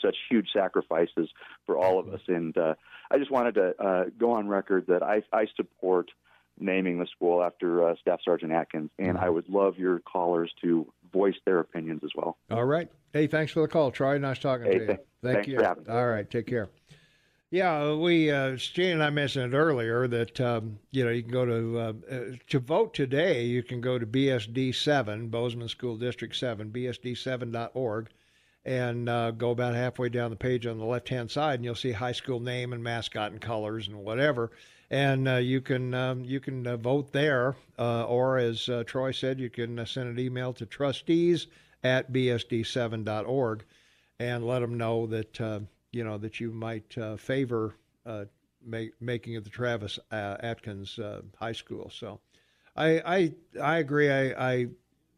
such huge sacrifices for all of us. And I just wanted to go on record that I support naming the school after Staff Sergeant Atkins, and I would love your callers to voice their opinions as well. All right. Hey, thanks for the call, Troy. Nice talking to you. Thank you. For having me. All right. Take care. Yeah, Jane and I mentioned it earlier that, you can go to vote today, you can go to BSD7, Bozeman School District 7, BSD7.org, and go about halfway down the page on the left-hand side, and you'll see high school name and mascot and colors and whatever. And you can vote there, or as Troy said, you can send an email to trustees@bsd7.org and let them know that, that you might favor making it the Travis Atkins High School. So I agree.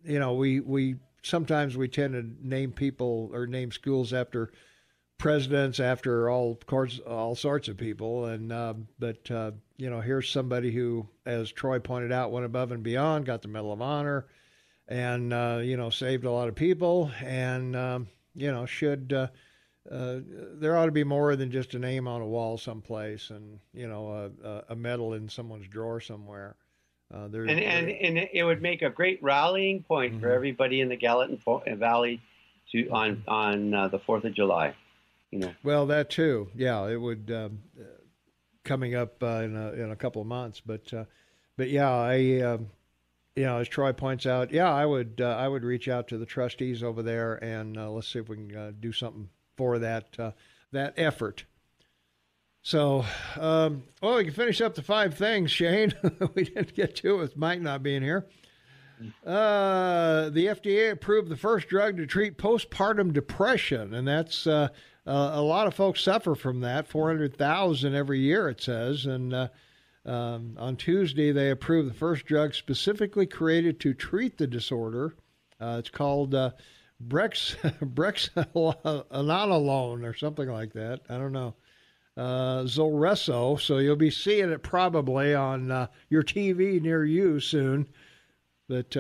We sometimes we tend to name people or name schools after presidents, after all sorts of people, and but here's somebody who, as Troy pointed out, went above and beyond, got the Medal of Honor, and saved a lot of people, and should there ought to be more than just a name on a wall someplace, and a medal in someone's drawer somewhere. And it would make a great rallying point for everybody in the Gallatin Valley on the 4th of July. Well, that too. Yeah, it would coming up in a couple of months. But yeah, as Troy points out, I would reach out to the trustees over there, and let's see if we can do something for that effort. So, we can finish up the 5 things, Shane. We didn't get to it with Mike not being here. The FDA approved the first drug to treat postpartum depression, and that's a lot of folks suffer from that. 400,000 every year, it says. And on Tuesday, they approved the first drug specifically created to treat the disorder. It's called brexanolone or something like that. I don't know. Zulresso. So you'll be seeing it probably on your TV near you soon. But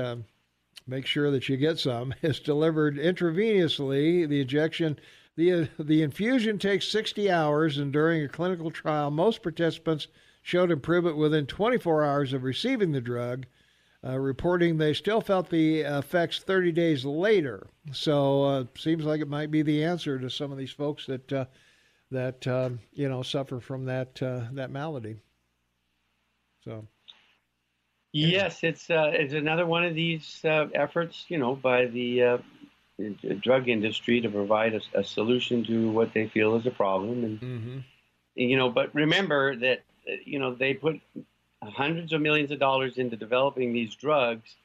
make sure that you get some. It's delivered intravenously. The injection, the infusion takes 60 hours, and during a clinical trial, most participants showed improvement within 24 hours of receiving the drug, reporting they still felt the effects 30 days later. So seems like it might be the answer to some of these folks that suffer from that malady. So. Yes, it's another one of these efforts, by the drug industry to provide a solution to what they feel is a problem. And but remember that they put hundreds of millions of dollars into developing these drugs,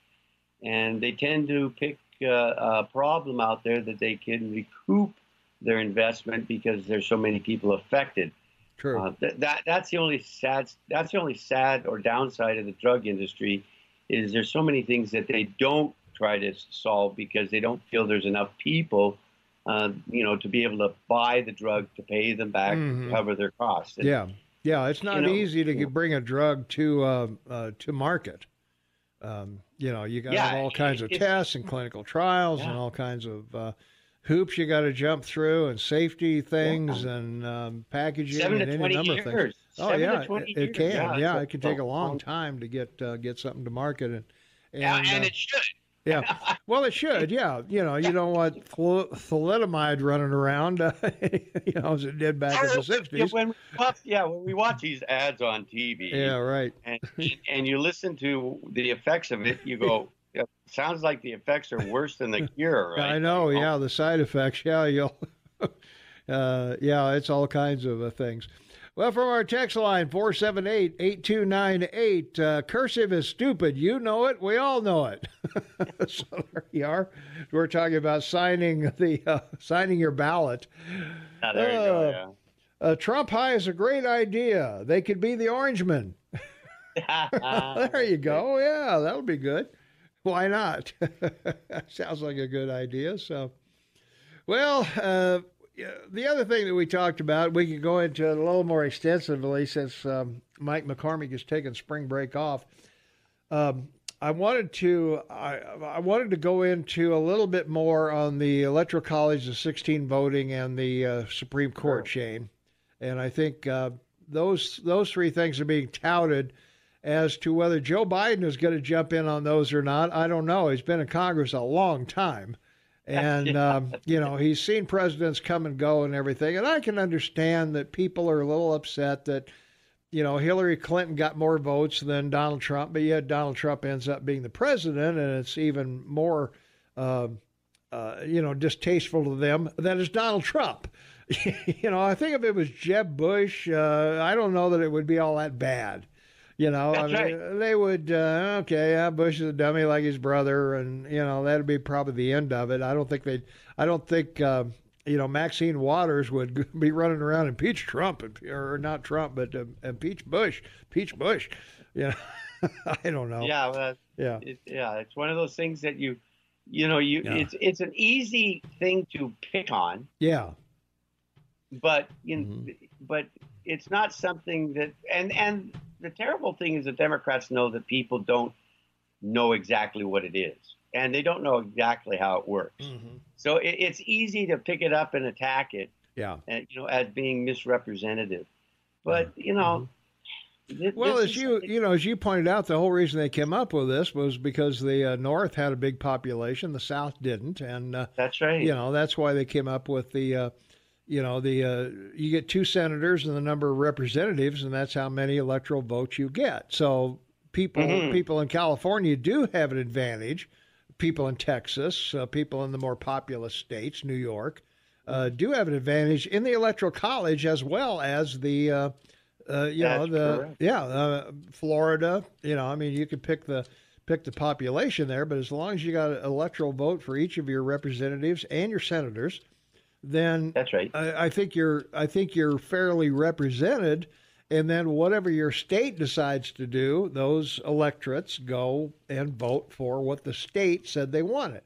and they tend to pick a problem out there that they can recoup their investment because there's so many people affected. True. That's the only sad or downside of the drug industry, is there's so many things that they don't try to solve because they don't feel there's enough people, to be able to buy the drug to pay them back to cover their costs. And, it's not easy to bring a drug to market. You got to have all kinds of tests and clinical trials and all kinds of hoops you got to jump through, and safety things and packaging and any number of things. It can. It can take a long time to get something to market, and it should. Yeah. Well, it should. Yeah. You know, you don't want thalidomide running around, you know, as it did back in the 60s. When we watch these ads on TV. Yeah, right. And you listen to the effects of it, you go, it sounds like the effects are worse than the cure, right? I know. Yeah. The side effects. Yeah. You'll, yeah, it's all kinds of things. Well, from our text line, 478-8298, cursive is stupid. You know it. We all know it. So there you are. We're talking about signing your ballot. There you go, yeah. Trump high is a great idea. They could be the Orangemen. There you go. Yeah, that'll be good. Why not? Sounds like a good idea. So, well, the other thing that we talked about, we could go into it a little more extensively since Mike McCormick is taking spring break off. I wanted to go into a little bit more on the Electoral College, the 16 voting, and the Supreme Court, Shane. And I think those three things are being touted. As to whether Joe Biden is going to jump in on those or not, I don't know. He's been in Congress a long time. And, you know, he's seen presidents come and go and everything. And I can understand that people are a little upset that, you know, Hillary Clinton got more votes than Donald Trump, but yet Donald Trump ends up being the president. And it's even more, you know, distasteful to them that it's Donald Trump. You know, I think if it was Jeb Bush, I don't know that it would be all that bad. You know, That's right. They would, okay, yeah, Bush is a dummy like his brother, and, you know, that'd be probably the end of it. I don't think, you know, Maxine Waters would be running around impeach Trump, or not Trump, but impeach Bush. You know, I don't know. Yeah. It's one of those things that it's an easy thing to pick on. Yeah. But, but it's not something that, and the terrible thing is that Democrats know that people don't know exactly what it is, and they don't know exactly how it works. Mm-hmm. So it's easy to pick it up and attack it, and, you know, as being misrepresentative. But, you know, as you pointed out, the whole reason they came up with this was because the North had a big population, the South didn't, and that's right. You know, that's why they came up with the. You know, you get 2 senators and the number of representatives, and that's how many electoral votes you get. So people in California do have an advantage. People in Texas, people in the more populous states, New York, do have an advantage in the Electoral College as well as the, Florida. You know, I mean, you could pick the population there, but as long as you got an electoral vote for each of your representatives and your senators, then that's right. I think you're fairly represented, and then whatever your state decides to do, those electorates go and vote for what the state said they wanted.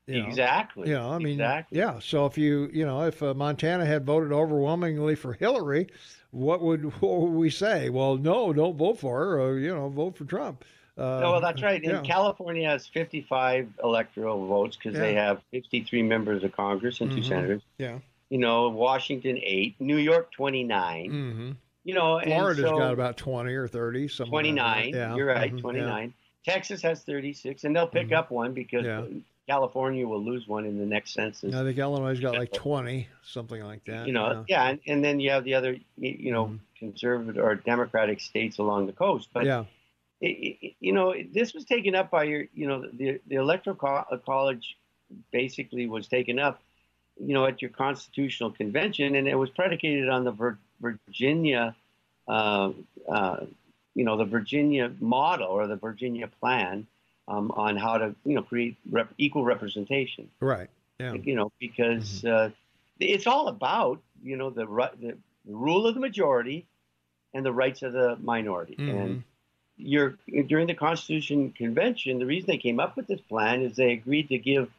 Exactly. You know, I mean, exactly. Yeah. So if Montana had voted overwhelmingly for Hillary, what would we say? Well, no, don't vote for her, or vote for Trump. No, well, that's right. And California has 55 electoral votes because they have 53 members of Congress and 2 senators. Yeah. You know, Washington 8, New York 29. Mm-hmm. You know, Florida's got about 20 or 30. 29. Like yeah. You're right, 29. Yeah. Texas has 36, and they'll pick up one because California will lose one in the next census. I think Illinois got like 20, something like that. You know, and then you have the other, conservative or Democratic states along the coast. But this was taken up by the Electoral College basically was taken up, at your constitutional convention, and it was predicated on the Virginia, the Virginia model or the Virginia plan on how to, create equal representation. Right. Yeah. Because it's all about, the rule of the majority and the rights of the minority. Mm-hmm. And during the Constitution Convention, the reason they came up with this plan is they agreed to give,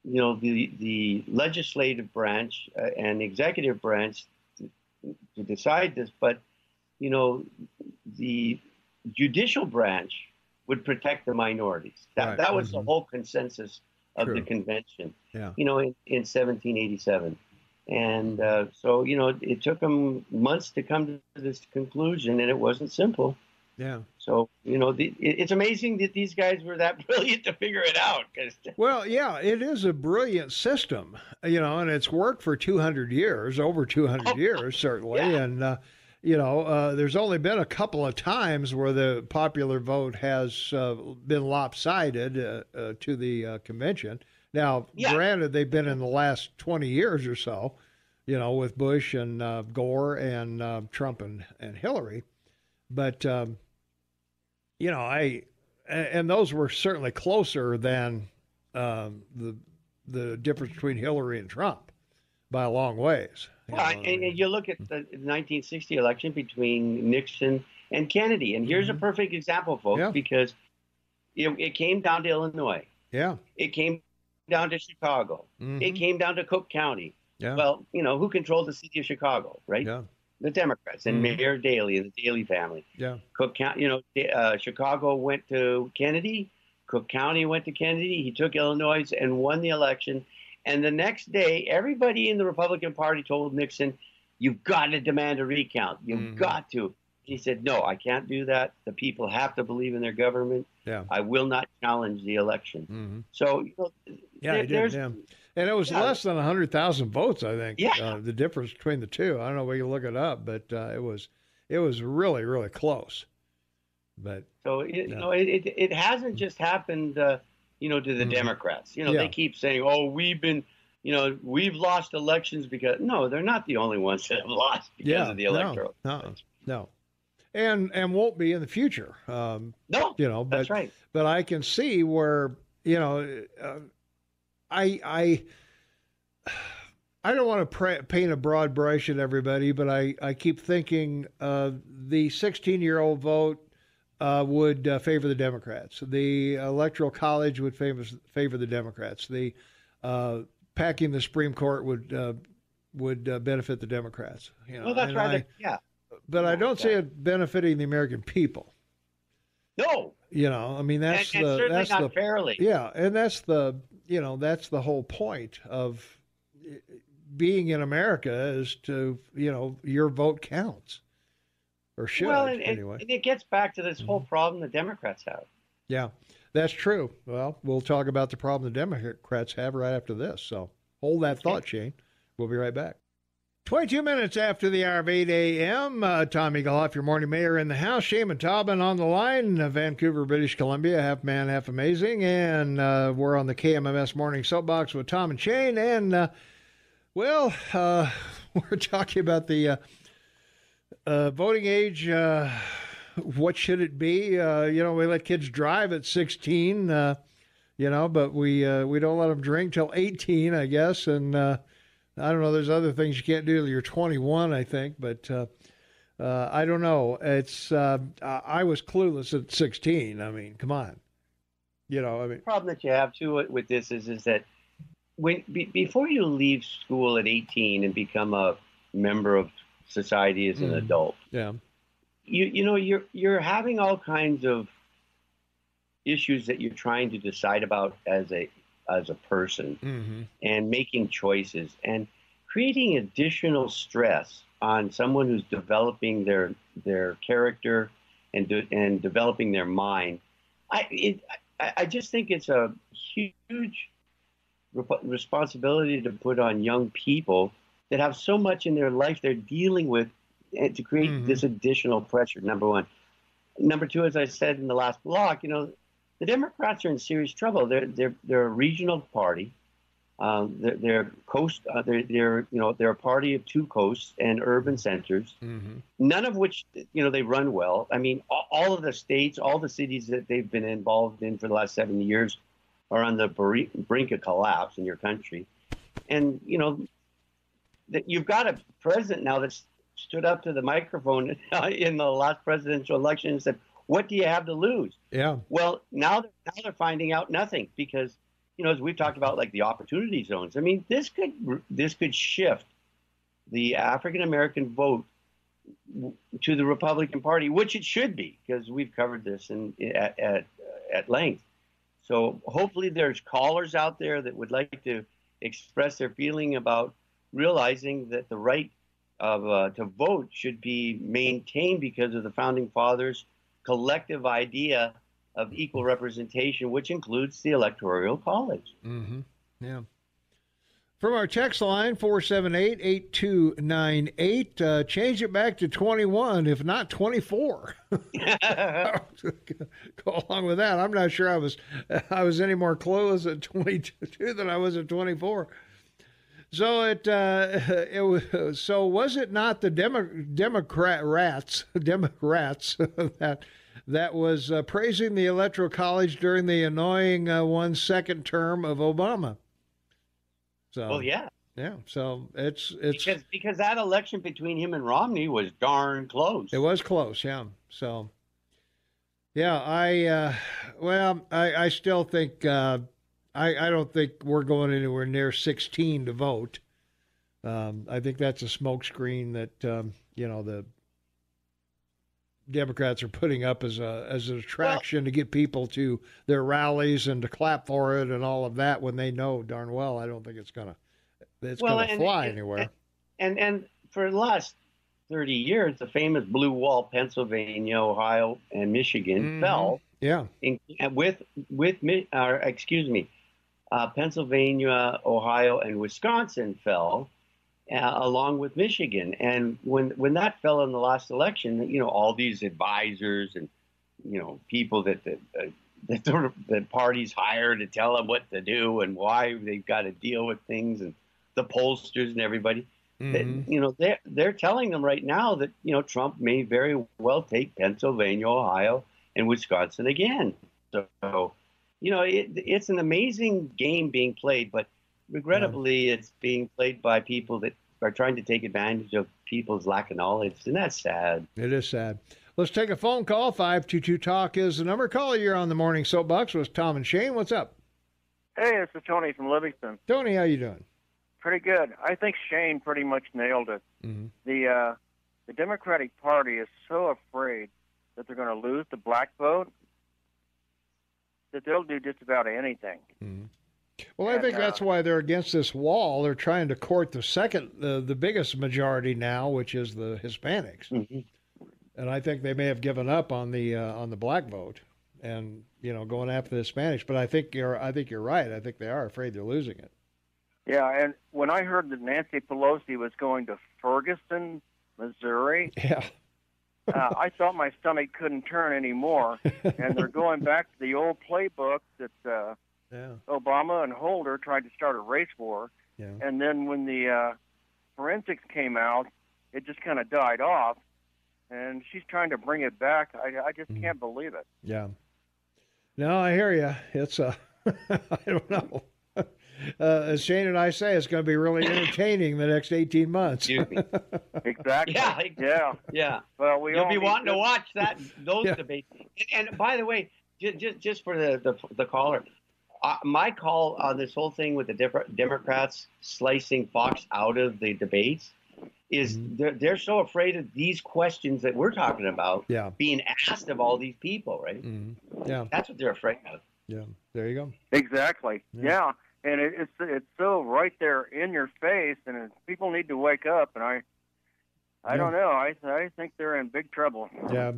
the legislative branch and executive branch to decide this, but, the judicial branch would protect the minorities. That was the whole consensus of the convention, in 1787. And so, it took them months to come to this conclusion, and it wasn't simple. Yeah. So, it's amazing that these guys were that brilliant to figure it out. Well, yeah, it is a brilliant system, and it's worked for 200 years, over 200 years, certainly. Yeah. And, there's only been a couple of times where the popular vote has been lopsided to the convention. Now, granted, they've been in the last 20 years or so, with Bush and Gore and Trump and Hillary. But, and those were certainly closer than the difference between Hillary and Trump by a long ways. And you look at the 1960 election between Nixon and Kennedy, and here's a perfect example, folks, because it came down to Illinois. Yeah. It came down to Chicago. It came down to Cook County. Yeah. Well, who controlled the city of Chicago, right? Yeah. The Democrats and Mayor Daley and the Daley family. Yeah. Cook County, Chicago went to Kennedy. Cook County went to Kennedy. He took Illinois and won the election. And the next day, everybody in the Republican Party told Nixon, "You've got to demand a recount. You've got to." He said, "No, I can't do that. The people have to believe in their government. Yeah. I will not challenge the election." So, he did. Yeah. And it was less than 100,000 votes, I think. Yeah. The difference between the two. I don't know if we can look it up, but it was really, really close. But so it hasn't just happened, to the Democrats. They keep saying, "Oh, we've lost elections because..." No, they're not the only ones that have lost because of the electoral. No. And won't be in the future. No, but, that's right. But I can see where, I don't want to paint a broad brush at everybody, but I keep thinking the 16-year-old vote would favor the Democrats. The Electoral College would favor the Democrats. The packing the Supreme Court would benefit the Democrats. Well, that's right. But I don't see it benefiting the American people. No. That's certainly not fairly. Yeah, and that's the whole point of being in America is to, your vote counts. Or should, anyway. And it gets back to this whole problem the Democrats have. Yeah, that's true. Well, we'll talk about the problem the Democrats have right after this. So hold that thought, Shane. We'll be right back. 22 minutes after the hour of 8 a.m., Tom Eaglehoff, your morning mayor in the house. Shaman Taubman on the line, Vancouver, British Columbia, half man, half amazing. And we're on the KMMS Morning Soapbox with Tom and Shane. And, we're talking about the voting age. What should it be? We let kids drive at 16, but we don't let them drink till 18, I guess. And I don't know. There's other things you can't do till you're 21, I think. But I don't know. It's I was clueless at 16. I mean, come on. The problem that you have too with this is that before you leave school at 18 and become a member of society as an adult, you're having all kinds of issues that you're trying to decide about as a person, and making choices and creating additional stress on someone who's developing their character and developing their mind. I just think it's a huge responsibility to put on young people that have so much in their life they're dealing with, and to create this additional pressure. Number one. Number two, as I said in the last block, the Democrats are in serious trouble. They're a regional party. They're a party of two coasts and urban centers, none of which they run well. I mean, all of the states, all the cities that they've been involved in for the last 70 years are on the brink of collapse in your country, and that you've got a president now that's stood up to the microphone in the last presidential election and said, "What do you have to lose?" Yeah. Well, now they're finding out nothing because, as we've talked about, like the opportunity zones. I mean, this could shift the African American vote to the Republican Party, which it should be, because we've covered this at length. So hopefully there's callers out there that would like to express their feeling about realizing that the right to vote should be maintained because of the founding fathers collective idea of equal representation, which includes the Electoral College. Mm-hmm. Yeah. From our text line, 478-8298, change it back to 21, if not 24. Go along with that. I'm not sure I was any more close at 22 than I was at 24. So was it not the Democrats that was praising the Electoral College during the annoying 1 second term of Obama? So, well, yeah. So it's because that election between him and Romney was darn close. It was close, yeah. So, yeah, I still think I don't think we're going anywhere near 16 to vote. I think that's a smokescreen that the Democrats are putting up as an attraction to get people to their rallies and to clap for it and all of that, when they know darn well I don't think it's gonna fly anywhere. And for the last 30 years, the famous blue wall, Pennsylvania, Ohio, and Michigan fell. Yeah. Pennsylvania, Ohio, and Wisconsin fell. Along with Michigan. And when that fell in the last election, all these advisors and, people that parties hire to tell them what to do and why they've got to deal with things, and the pollsters and everybody, they're telling them right now that, Trump may very well take Pennsylvania, Ohio, and Wisconsin again. So, it's an amazing game being played, but regrettably, it's being played by people that are trying to take advantage of people's lack of knowledge, and that's sad. It is sad. Let's take a phone call. 522-TALK is the number. Caller, you're on the Morning Soapbox with Tom and Shane. What's up? Hey, this is Tony from Livingston. Tony, how you doing? Pretty good. I think Shane pretty much nailed it. Mm-hmm. The Democratic Party is so afraid that they're going to lose the black vote that they'll do just about anything. Mm-hmm. Well, I think that's why they're against this wall. They're trying to court the biggest majority now, which is the Hispanics. Mm-hmm. And I think they may have given up on the black vote and going after the Hispanics. But I think you're right. I think they are afraid they're losing it. Yeah, and when I heard that Nancy Pelosi was going to Ferguson, Missouri, yeah. I thought my stomach couldn't turn anymore. And they're going back to the old playbook that Obama and Holder tried to start a race war. Yeah. And then when the forensics came out, it just kind of died off. And she's trying to bring it back. I just can't believe it. Yeah. No, I hear you. It's I don't know. As Shane and I say, it's going to be really entertaining the next 18 months. Exactly. Yeah. Well, you'll be wanting to watch those debates. And by the way, just for the caller, my call on this whole thing with the Democrats slicing Fox out of the debates is they're so afraid of these questions that we're talking about being asked of all these people, right? Mm-hmm. Yeah. That's what they're afraid of. Yeah. There you go. Exactly. Yeah. And it's so right there in your face, and people need to wake up. And I don't know. I think they're in big trouble. Yeah.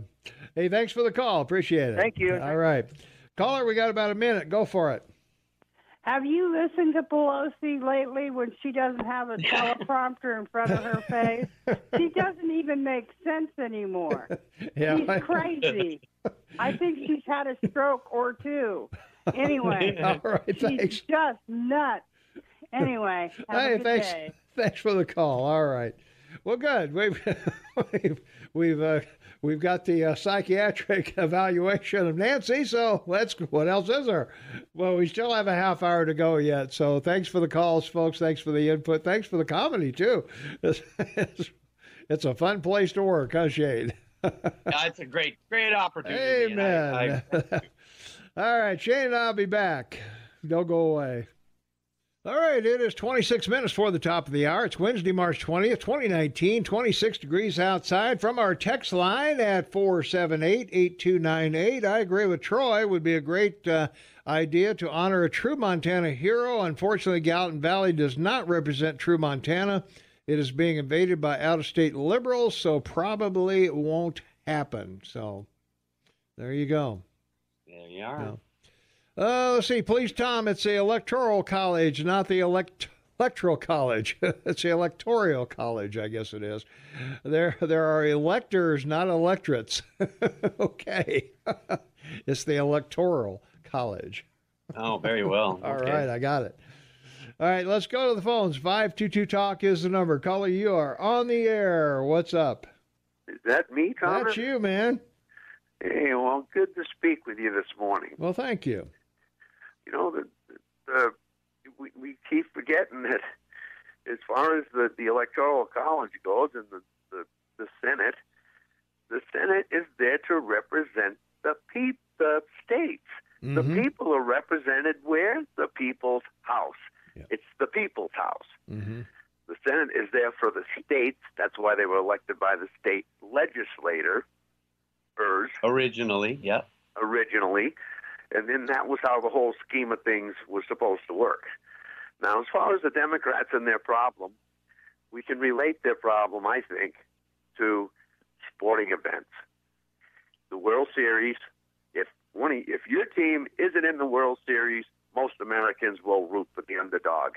Hey, thanks for the call. Appreciate it. Thank you. All right. Caller, we got about a minute. Go for it. Have you listened to Pelosi lately when she doesn't have a teleprompter in front of her face? She doesn't even make sense anymore. Yeah. She's crazy. I think she's had a stroke or two. Anyway, all right, she's just nuts. Anyway, have a good day. Thanks for the call. All right. Well, good. We've got the psychiatric evaluation of Nancy. So what else is there? Well, we still have a half hour to go yet. So thanks for the calls, folks. Thanks for the input. Thanks for the comedy too. It's a fun place to work, huh, Shane? It's a great opportunity. Amen. All right, Shane and I'll be back. Don't go away. All right, it is 26 minutes for the top of the hour. It's Wednesday, March 20th, 2019, 26 degrees outside. From our text line at 478-8298, I agree with Troy. It would be a great idea to honor a true Montana hero. Unfortunately, Gallatin Valley does not represent true Montana. It is being invaded by out-of-state liberals, so probably it won't happen. So There you go. There you are. Yeah. Let's see. Please, Tom, it's the Electoral College, not the Electoral College. It's the Electoral College, I guess it is. There are electors, not electorates. Okay. It's the Electoral College. Oh, very well. All right, I got it. All right, let's go to the phones. 522-TALK is the number. Caller, you are on the air. What's up? Is that me, Thomas? That's you, man. Hey, well, good to speak with you this morning. Well, thank you. You know, we keep forgetting that as far as the Electoral College goes and the Senate is there to represent the states. Mm-hmm. The people are represented where? The people's house. Yeah. It's the people's house. Mm-hmm. The Senate is there for the states. That's why they were elected by the state legislators. Originally, yeah. And then that was how the whole scheme of things was supposed to work. Now, as far as the Democrats and their problem, we can relate their problem, I think, to sporting events. The World Series, if your team isn't in the World Series, most Americans will root for the underdog.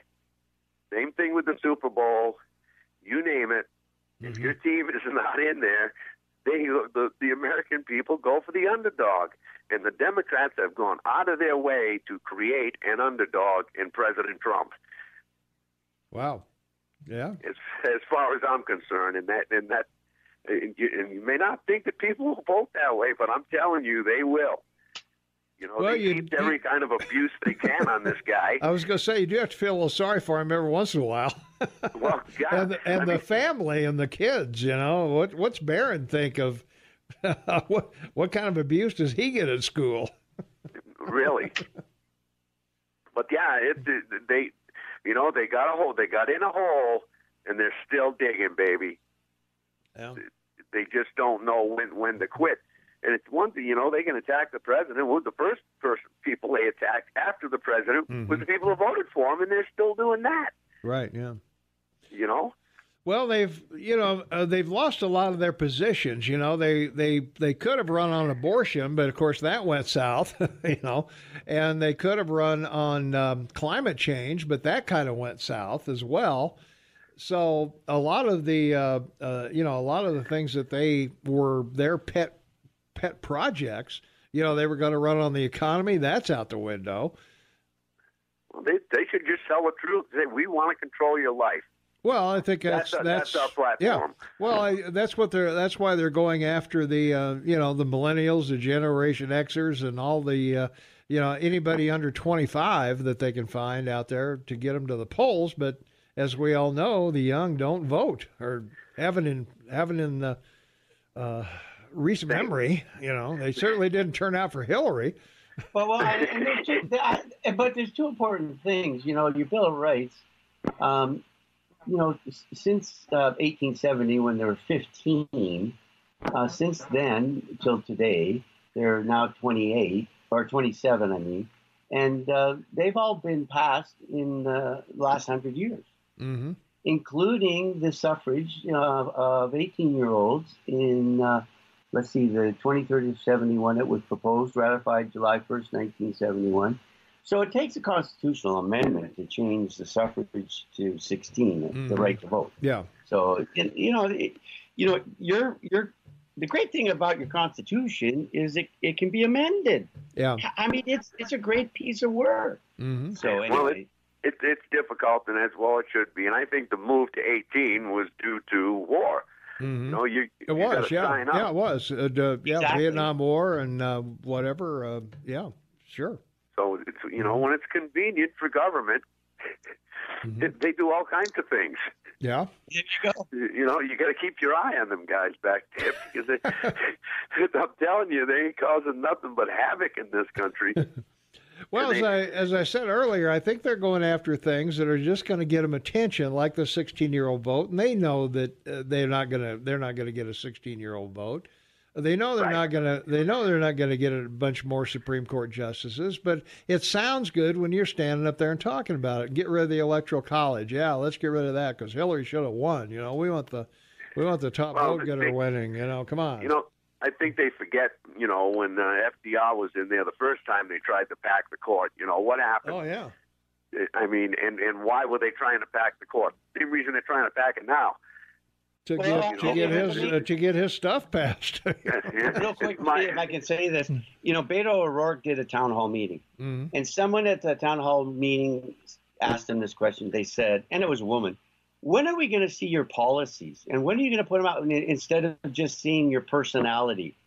Same thing with the Super Bowl. You name it. Mm-hmm. If your team is not in there, the American people go for the underdog. And the Democrats have gone out of their way to create an underdog in President Trump. Wow. Yeah. As far as I'm concerned, and you may not think that people will vote that way, but I'm telling you, they will. You know, they keep every kind of abuse they can on this guy. I was going to say, you do have to feel a little sorry for him every once in a while. Well, God, and the family and the kids, you know, what's Barron think of? What kind of abuse does he get at school? Really? But yeah, they got in a hole, and they're still digging, baby. Yeah. They just don't know when to quit. And it's one thing, you know, they can attack the president. Well, the first people they attacked after the president was the people who voted for him, and they're still doing that. Right, yeah. You know? Well, they've lost a lot of their positions. You know, they could have run on abortion, but of course that went south. You know, and they could have run on climate change, but that kind of went south as well. So a lot of the things that they were their pet projects, you know, they were going to run on the economy. That's out the window. Well, they should just tell the truth. Say, we want to control your life. Well, I think that's our platform. Yeah. Well, that's why they're going after the the millennials, the Generation Xers, and all the anybody under 25 that they can find out there to get them to the polls. But as we all know, the young don't vote or haven't in the recent memory. You know, they certainly didn't turn out for Hillary. But there's two important things. You know, your Bill of Rights. Since 1870, when they were 15, since then till today, they're now 28 or 27, I mean, and they've all been passed in the last 100 years, including the suffrage of 18-year-olds in, the 23rd of 71. It was proposed, ratified July 1st, 1971. So it takes a constitutional amendment to change the suffrage to 16, the right to vote. Yeah. So the great thing about your Constitution is it can be amended. Yeah. I mean, it's a great piece of work. Mm-hmm. So anyway, it's difficult, and as well it should be. And I think the move to 18 was due to war. Mm-hmm. You know, you was, yeah, sign up. yeah, it was, Exactly. Vietnam War and whatever. Yeah, sure. So it's when it's convenient for government, they do all kinds of things. Yeah. There you go. You know, you got to keep your eye on them guys back there because I'm telling you, they ain't causing nothing but havoc in this country. Well, as I said earlier, I think they're going after things that are just going to get them attention, like the 16-year-old vote, and they know that they're not going to get a 16-year-old vote. They know they're not going to. They know they're not going to get a bunch more Supreme Court justices. But it sounds good when you're standing up there and talking about it. Get rid of the Electoral College. Yeah, let's get rid of that because Hillary should have won. You know, we want the top vote getter winning. You know, come on. You know, I think they forget, when FDR was in there the first time they tried to pack the court. What happened? Oh, yeah. I mean, and why were they trying to pack the court? Same reason they're trying to pack it now. To get his stuff passed. Real quick, if I can say this, Beto O'Rourke did a town hall meeting, and someone at the town hall meeting asked him this question. They said, and it was a woman, when are we going to see your policies, and when are you going to put them out instead of just seeing your personality?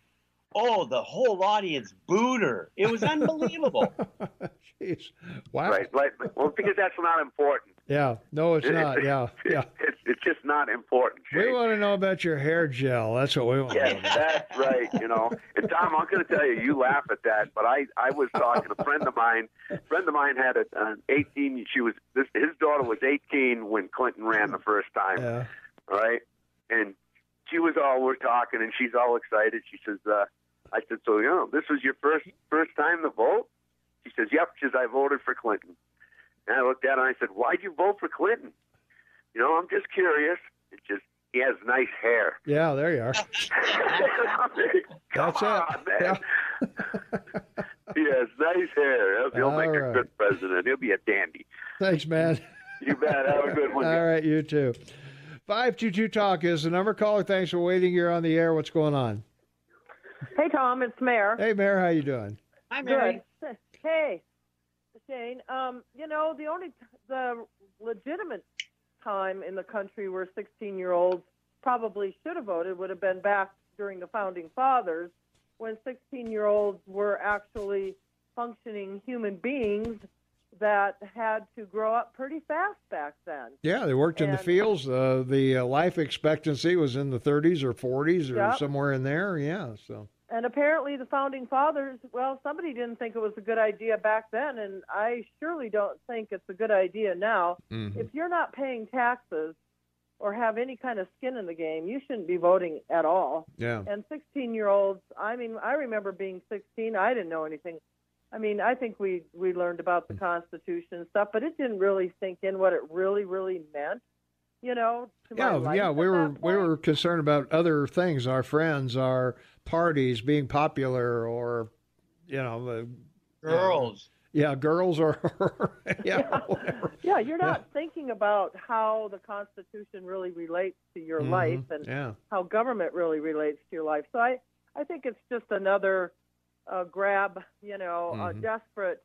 Oh, the whole audience booed her. It was unbelievable. Jeez. Wow. Right. Well, because that's not important. Yeah. No, it's not. Yeah. It's just not important. Shane. We want to know about your hair gel. That's what we want. Yes, that's right. And Tom, I'm going to tell you, you laugh at that, but I was talking to a friend of mine. A friend of mine had an 18. His daughter was 18 when Clinton ran the first time. Yeah. All right. And we're talking, and she's all excited. She says, I said, so, this was your first time to vote? She says, yep. She says, I voted for Clinton. And I looked at her and I said, why'd you vote for Clinton? I'm just curious. It's just, he has nice hair. Yeah, there you are. Come on, man. Yeah. He has nice hair. He'll make a good president. He'll be a dandy. Thanks, man. You bet. Have a good one. All right, you too. 522 Talk is the number. Caller, thanks for waiting. You're on the air. What's going on? Hey, Tom, it's Mare. Hey, Mare, how you doing? Hi, Mary. Good. Hey, Shane. The legitimate time in the country where 16-year-olds probably should have voted would have been back during the Founding Fathers, when 16-year-olds were actually functioning human beings that had to grow up pretty fast back then. Yeah, they worked in the fields. The life expectancy was in the 30s or 40s or somewhere in there. Yeah, so. And apparently the Founding Fathers, somebody didn't think it was a good idea back then, and I surely don't think it's a good idea now. Mm-hmm. If you're not paying taxes or have any kind of skin in the game, you shouldn't be voting at all. Yeah. And 16-year-olds, I remember being 16. I didn't know anything. I think we learned about the Constitution and stuff, but it didn't really sink in what it really, really meant. To my life we were concerned about other things, our friends, our parties being popular, or girls. Girls or whatever. Yeah, you're not thinking about how the Constitution really relates to your life and how government really relates to your life. So I think it's just another grab, a desperate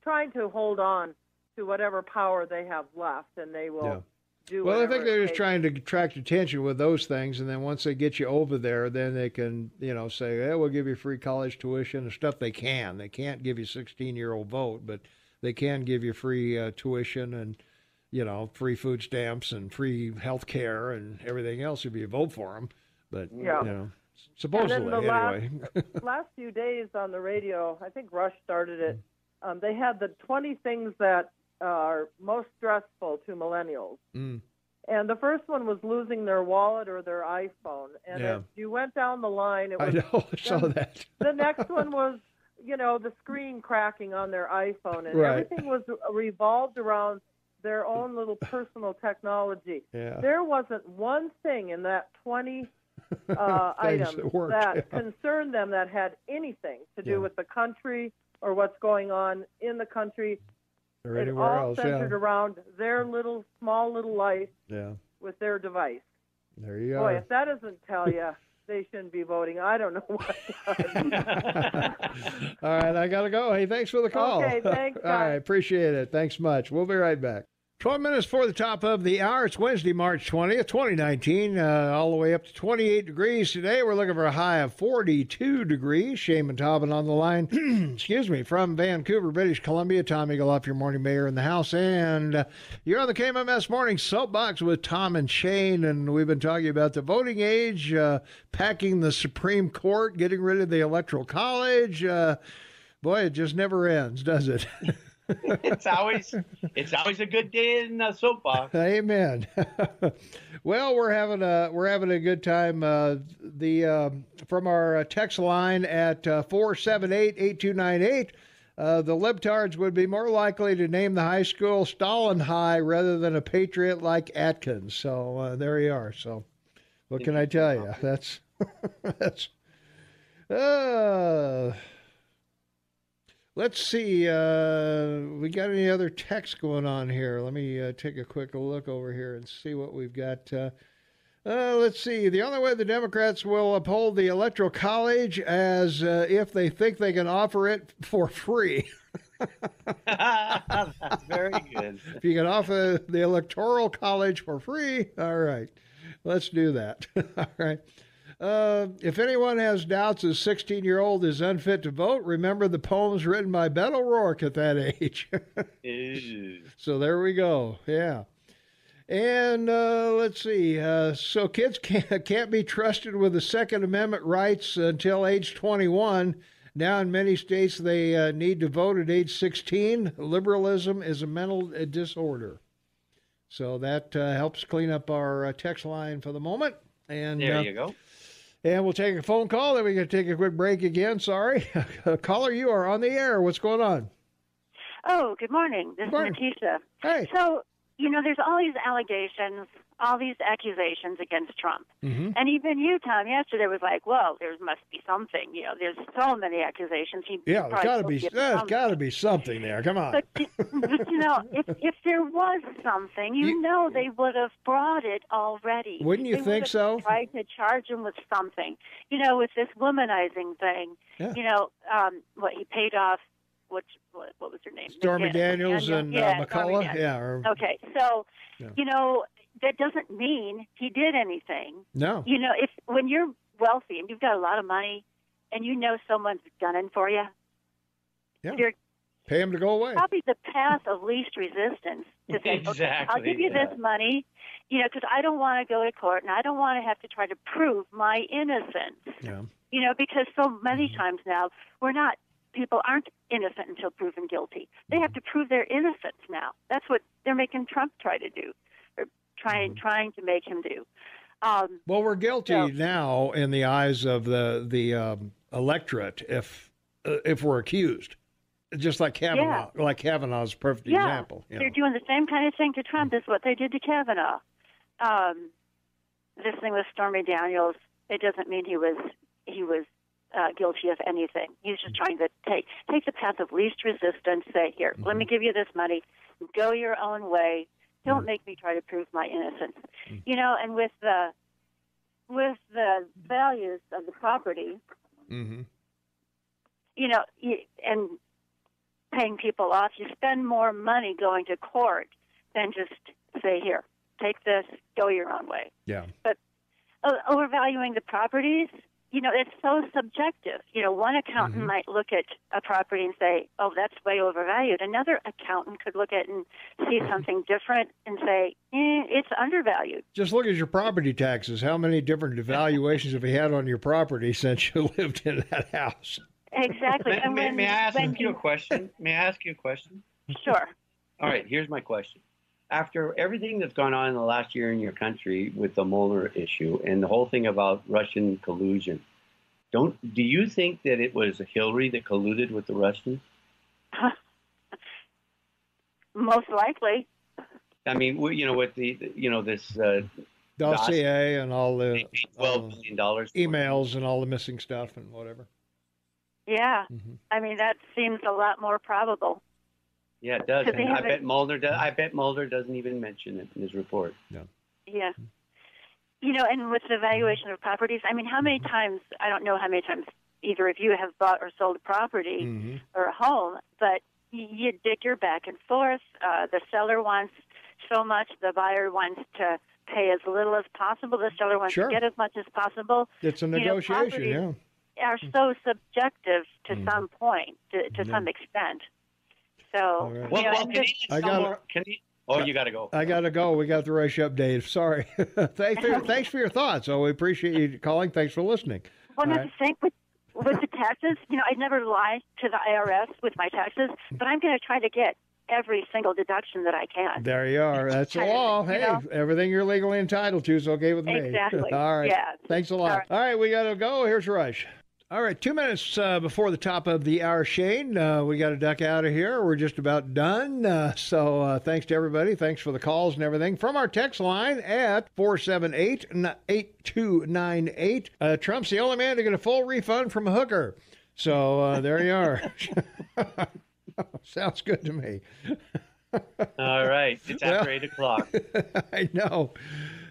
trying to hold on to whatever power they have left, and they will do well, I think they're just takes. trying to attract attention with those things, and then once they get you over there, then they can, say, hey, we'll give you free college tuition and stuff. They can. They can't give you a 16-year-old vote, but they can give you free tuition and, free food stamps and free health care and everything else if you vote for them. But, supposedly, anyway. last few days on the radio, I think Rush started it, they had the 20 things that are most stressful to millennials. And the first one was losing their wallet or their iPhone. And as you went down the line, it was... I know, I saw that. The next one was, the screen cracking on their iPhone. And everything was revolved around their own little personal technology. Yeah. There wasn't one thing in that 20 items that concerned them that had anything to do with the country or what's going on in the country. Or anywhere else, centered around their small little life with their device. There you go. Boy, if that doesn't tell you they shouldn't be voting, I don't know what does. All right, I got to go. Hey, thanks for the call. Okay, thanks. All right, appreciate it. Thanks much. We'll be right back. 12 minutes for the top of the hour. It's Wednesday, March 20th, 2019, all the way up to 28 degrees today. We're looking for a high of 42 degrees. Shane and Tobin on the line, excuse me, from Vancouver, British Columbia. Tom Eagle, your morning mayor in the house. And you're on the KMMS Morning Soapbox with Tom and Shane, and we've been talking about the voting age, packing the Supreme Court, getting rid of the Electoral College. Boy, it just never ends, does it? It's always a good day in the Soapbox. Amen. Well, we're having a good time. From our text line at 478-8298, the libtards would be more likely to name the high school Stalin High rather than a patriot like Atkins. So there you are. So What can I tell you? That's let's see. We got any other text going on here? Let me take a quick look over here and see what we've got. Let's see. The only way the Democrats will uphold the Electoral College as if they think they can offer it for free. That's very good. If you can offer the Electoral College for free, all right. Let's do that. All right. If anyone has doubts a 16-year-old is unfit to vote, remember the poems written by Beto O'Rourke at that age. So there we go. Yeah. And let's see. So kids can't be trusted with the Second Amendment rights until age 21. Now in many states they need to vote at age 16. Liberalism is a mental disorder. So that helps clean up our text line for the moment. And there you go. And we'll take a phone call. Then we're going to take a quick break again. Sorry. Caller, you are on the air. What's going on? Oh, good morning. This is Natisha. Hey. So, there's all these allegations, all these accusations against Trump. Mm-hmm. And even you, Tom, yesterday was like, well, there must be something. There's so many accusations. There's got to be something there. Come on. But if there was something, they would have brought it already. Wouldn't you think so? Tried to charge him with something. With this womanizing thing. Yeah. He paid off. What was her name? Stormy Daniels and McCullough. Yeah. Okay, so that doesn't mean he did anything. No. If when you're wealthy and you've got a lot of money, and someone's gunning for you, you're pay him to go away. Probably the path of least resistance to say, exactly. Okay, I'll give you this money, because I don't want to go to court and I don't want to have to try to prove my innocence. Yeah. Because so many times now people aren't innocent until proven guilty. They have to prove their innocence now. That's what they're making Trump try to do, or trying to make him do. Well, we're guilty now in the eyes of the electorate if we're accused, just like Kavanaugh. Yeah. Like Kavanaugh's a perfect example. They're doing the same kind of thing to Trump as what they did to Kavanaugh. This thing with Stormy Daniels, it doesn't mean he was guilty of anything. He's just trying to take the path of least resistance. Say, here, let me give you this money. Go your own way. Don't make me try to prove my innocence. And with the values of the property, and paying people off, you spend more money going to court than just say, here, take this, go your own way. Yeah. But overvaluing the properties, it's so subjective. One accountant might look at a property and say, oh, that's way overvalued. Another accountant could look at it and see something different and say, it's undervalued. Just look at your property taxes. How many different evaluations have you had on your property since you lived in that house? Exactly. May I ask you a question? Sure. All right, here's my question. After everything that's gone on in the last year in your country with the Mueller issue and the whole thing about Russian collusion, do you think that it was Hillary that colluded with the Russians? Most likely. I mean, with this dossier and all the $12 billion emails and all the missing stuff and whatever. Yeah, I mean that seems a lot more probable. Yeah, it does. And I bet Mulder doesn't even mention it in his report. No. Yeah. And with the valuation of properties, I mean, how many times, I don't know how many times either of you have bought or sold a property or a home, but you dig your back and forth. The seller wants so much, the buyer wants to pay as little as possible, the seller wants to get as much as possible. It's a negotiation, are so subjective to some point, to some extent. So, you got to go. I got to go. We got the rush up, Dave. Sorry. Thanks for your thoughts. Oh, we appreciate you calling. Thanks for listening. Well, that's the thing with the taxes. I never lie to the IRS with my taxes, but I'm going to try to get every single deduction that I can. There you are. That's the law. Hey, everything you're legally entitled to is okay with me. Exactly. All right. Yeah. Thanks a lot. All right, we got to go. Here's Rush. All right, 2 minutes before the top of the hour, Shane. We got to duck out of here. We're just about done. So thanks to everybody. Thanks for the calls and everything. From our text line at 478-8298. Trump's the only man to get a full refund from a hooker. So there you are. Sounds good to me. All right. It's after 8 o'clock. I know.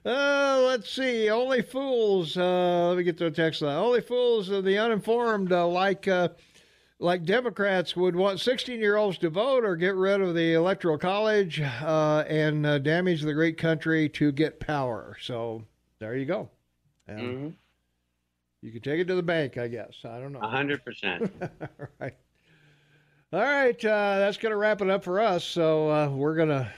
Let's see. Only fools. Let me get to the text line. Only fools are the uninformed, like Democrats would want 16-year-olds to vote or get rid of the Electoral College and damage the great country to get power. So there you go. You can take it to the bank, I guess. I don't know. 100%. All right. All right. That's going to wrap it up for us. So we're going to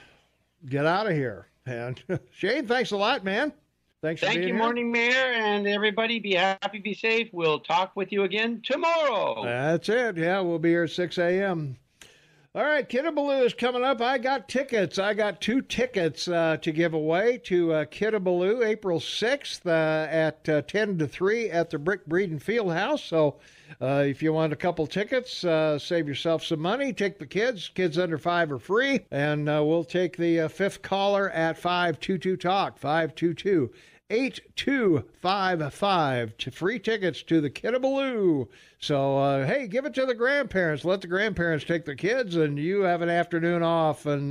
get out of here. And Shane, thanks a lot, man. Thank you, Morning Mayor, and everybody. Be happy, be safe. We'll talk with you again tomorrow. That's it. Yeah, we'll be here at 6 a.m. All right, Kiddabaloo is coming up. I got tickets. I got 2 tickets to give away to Kiddabaloo April 6th at 10 to 3 at the Brick Breeden Fieldhouse. So if you want a couple tickets, save yourself some money. Take the kids. Kids under 5 are free. And we'll take the 5th caller at 522-TALK, 522-8255 to free tickets to the Kiddabaloo. So, hey, give it to the grandparents. Let the grandparents take the kids, and you have an afternoon off and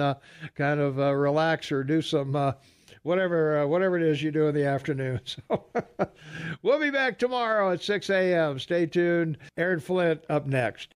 kind of relax or do some whatever it is you do in the afternoon. So we'll be back tomorrow at 6 a.m. Stay tuned. Aaron Flint up next.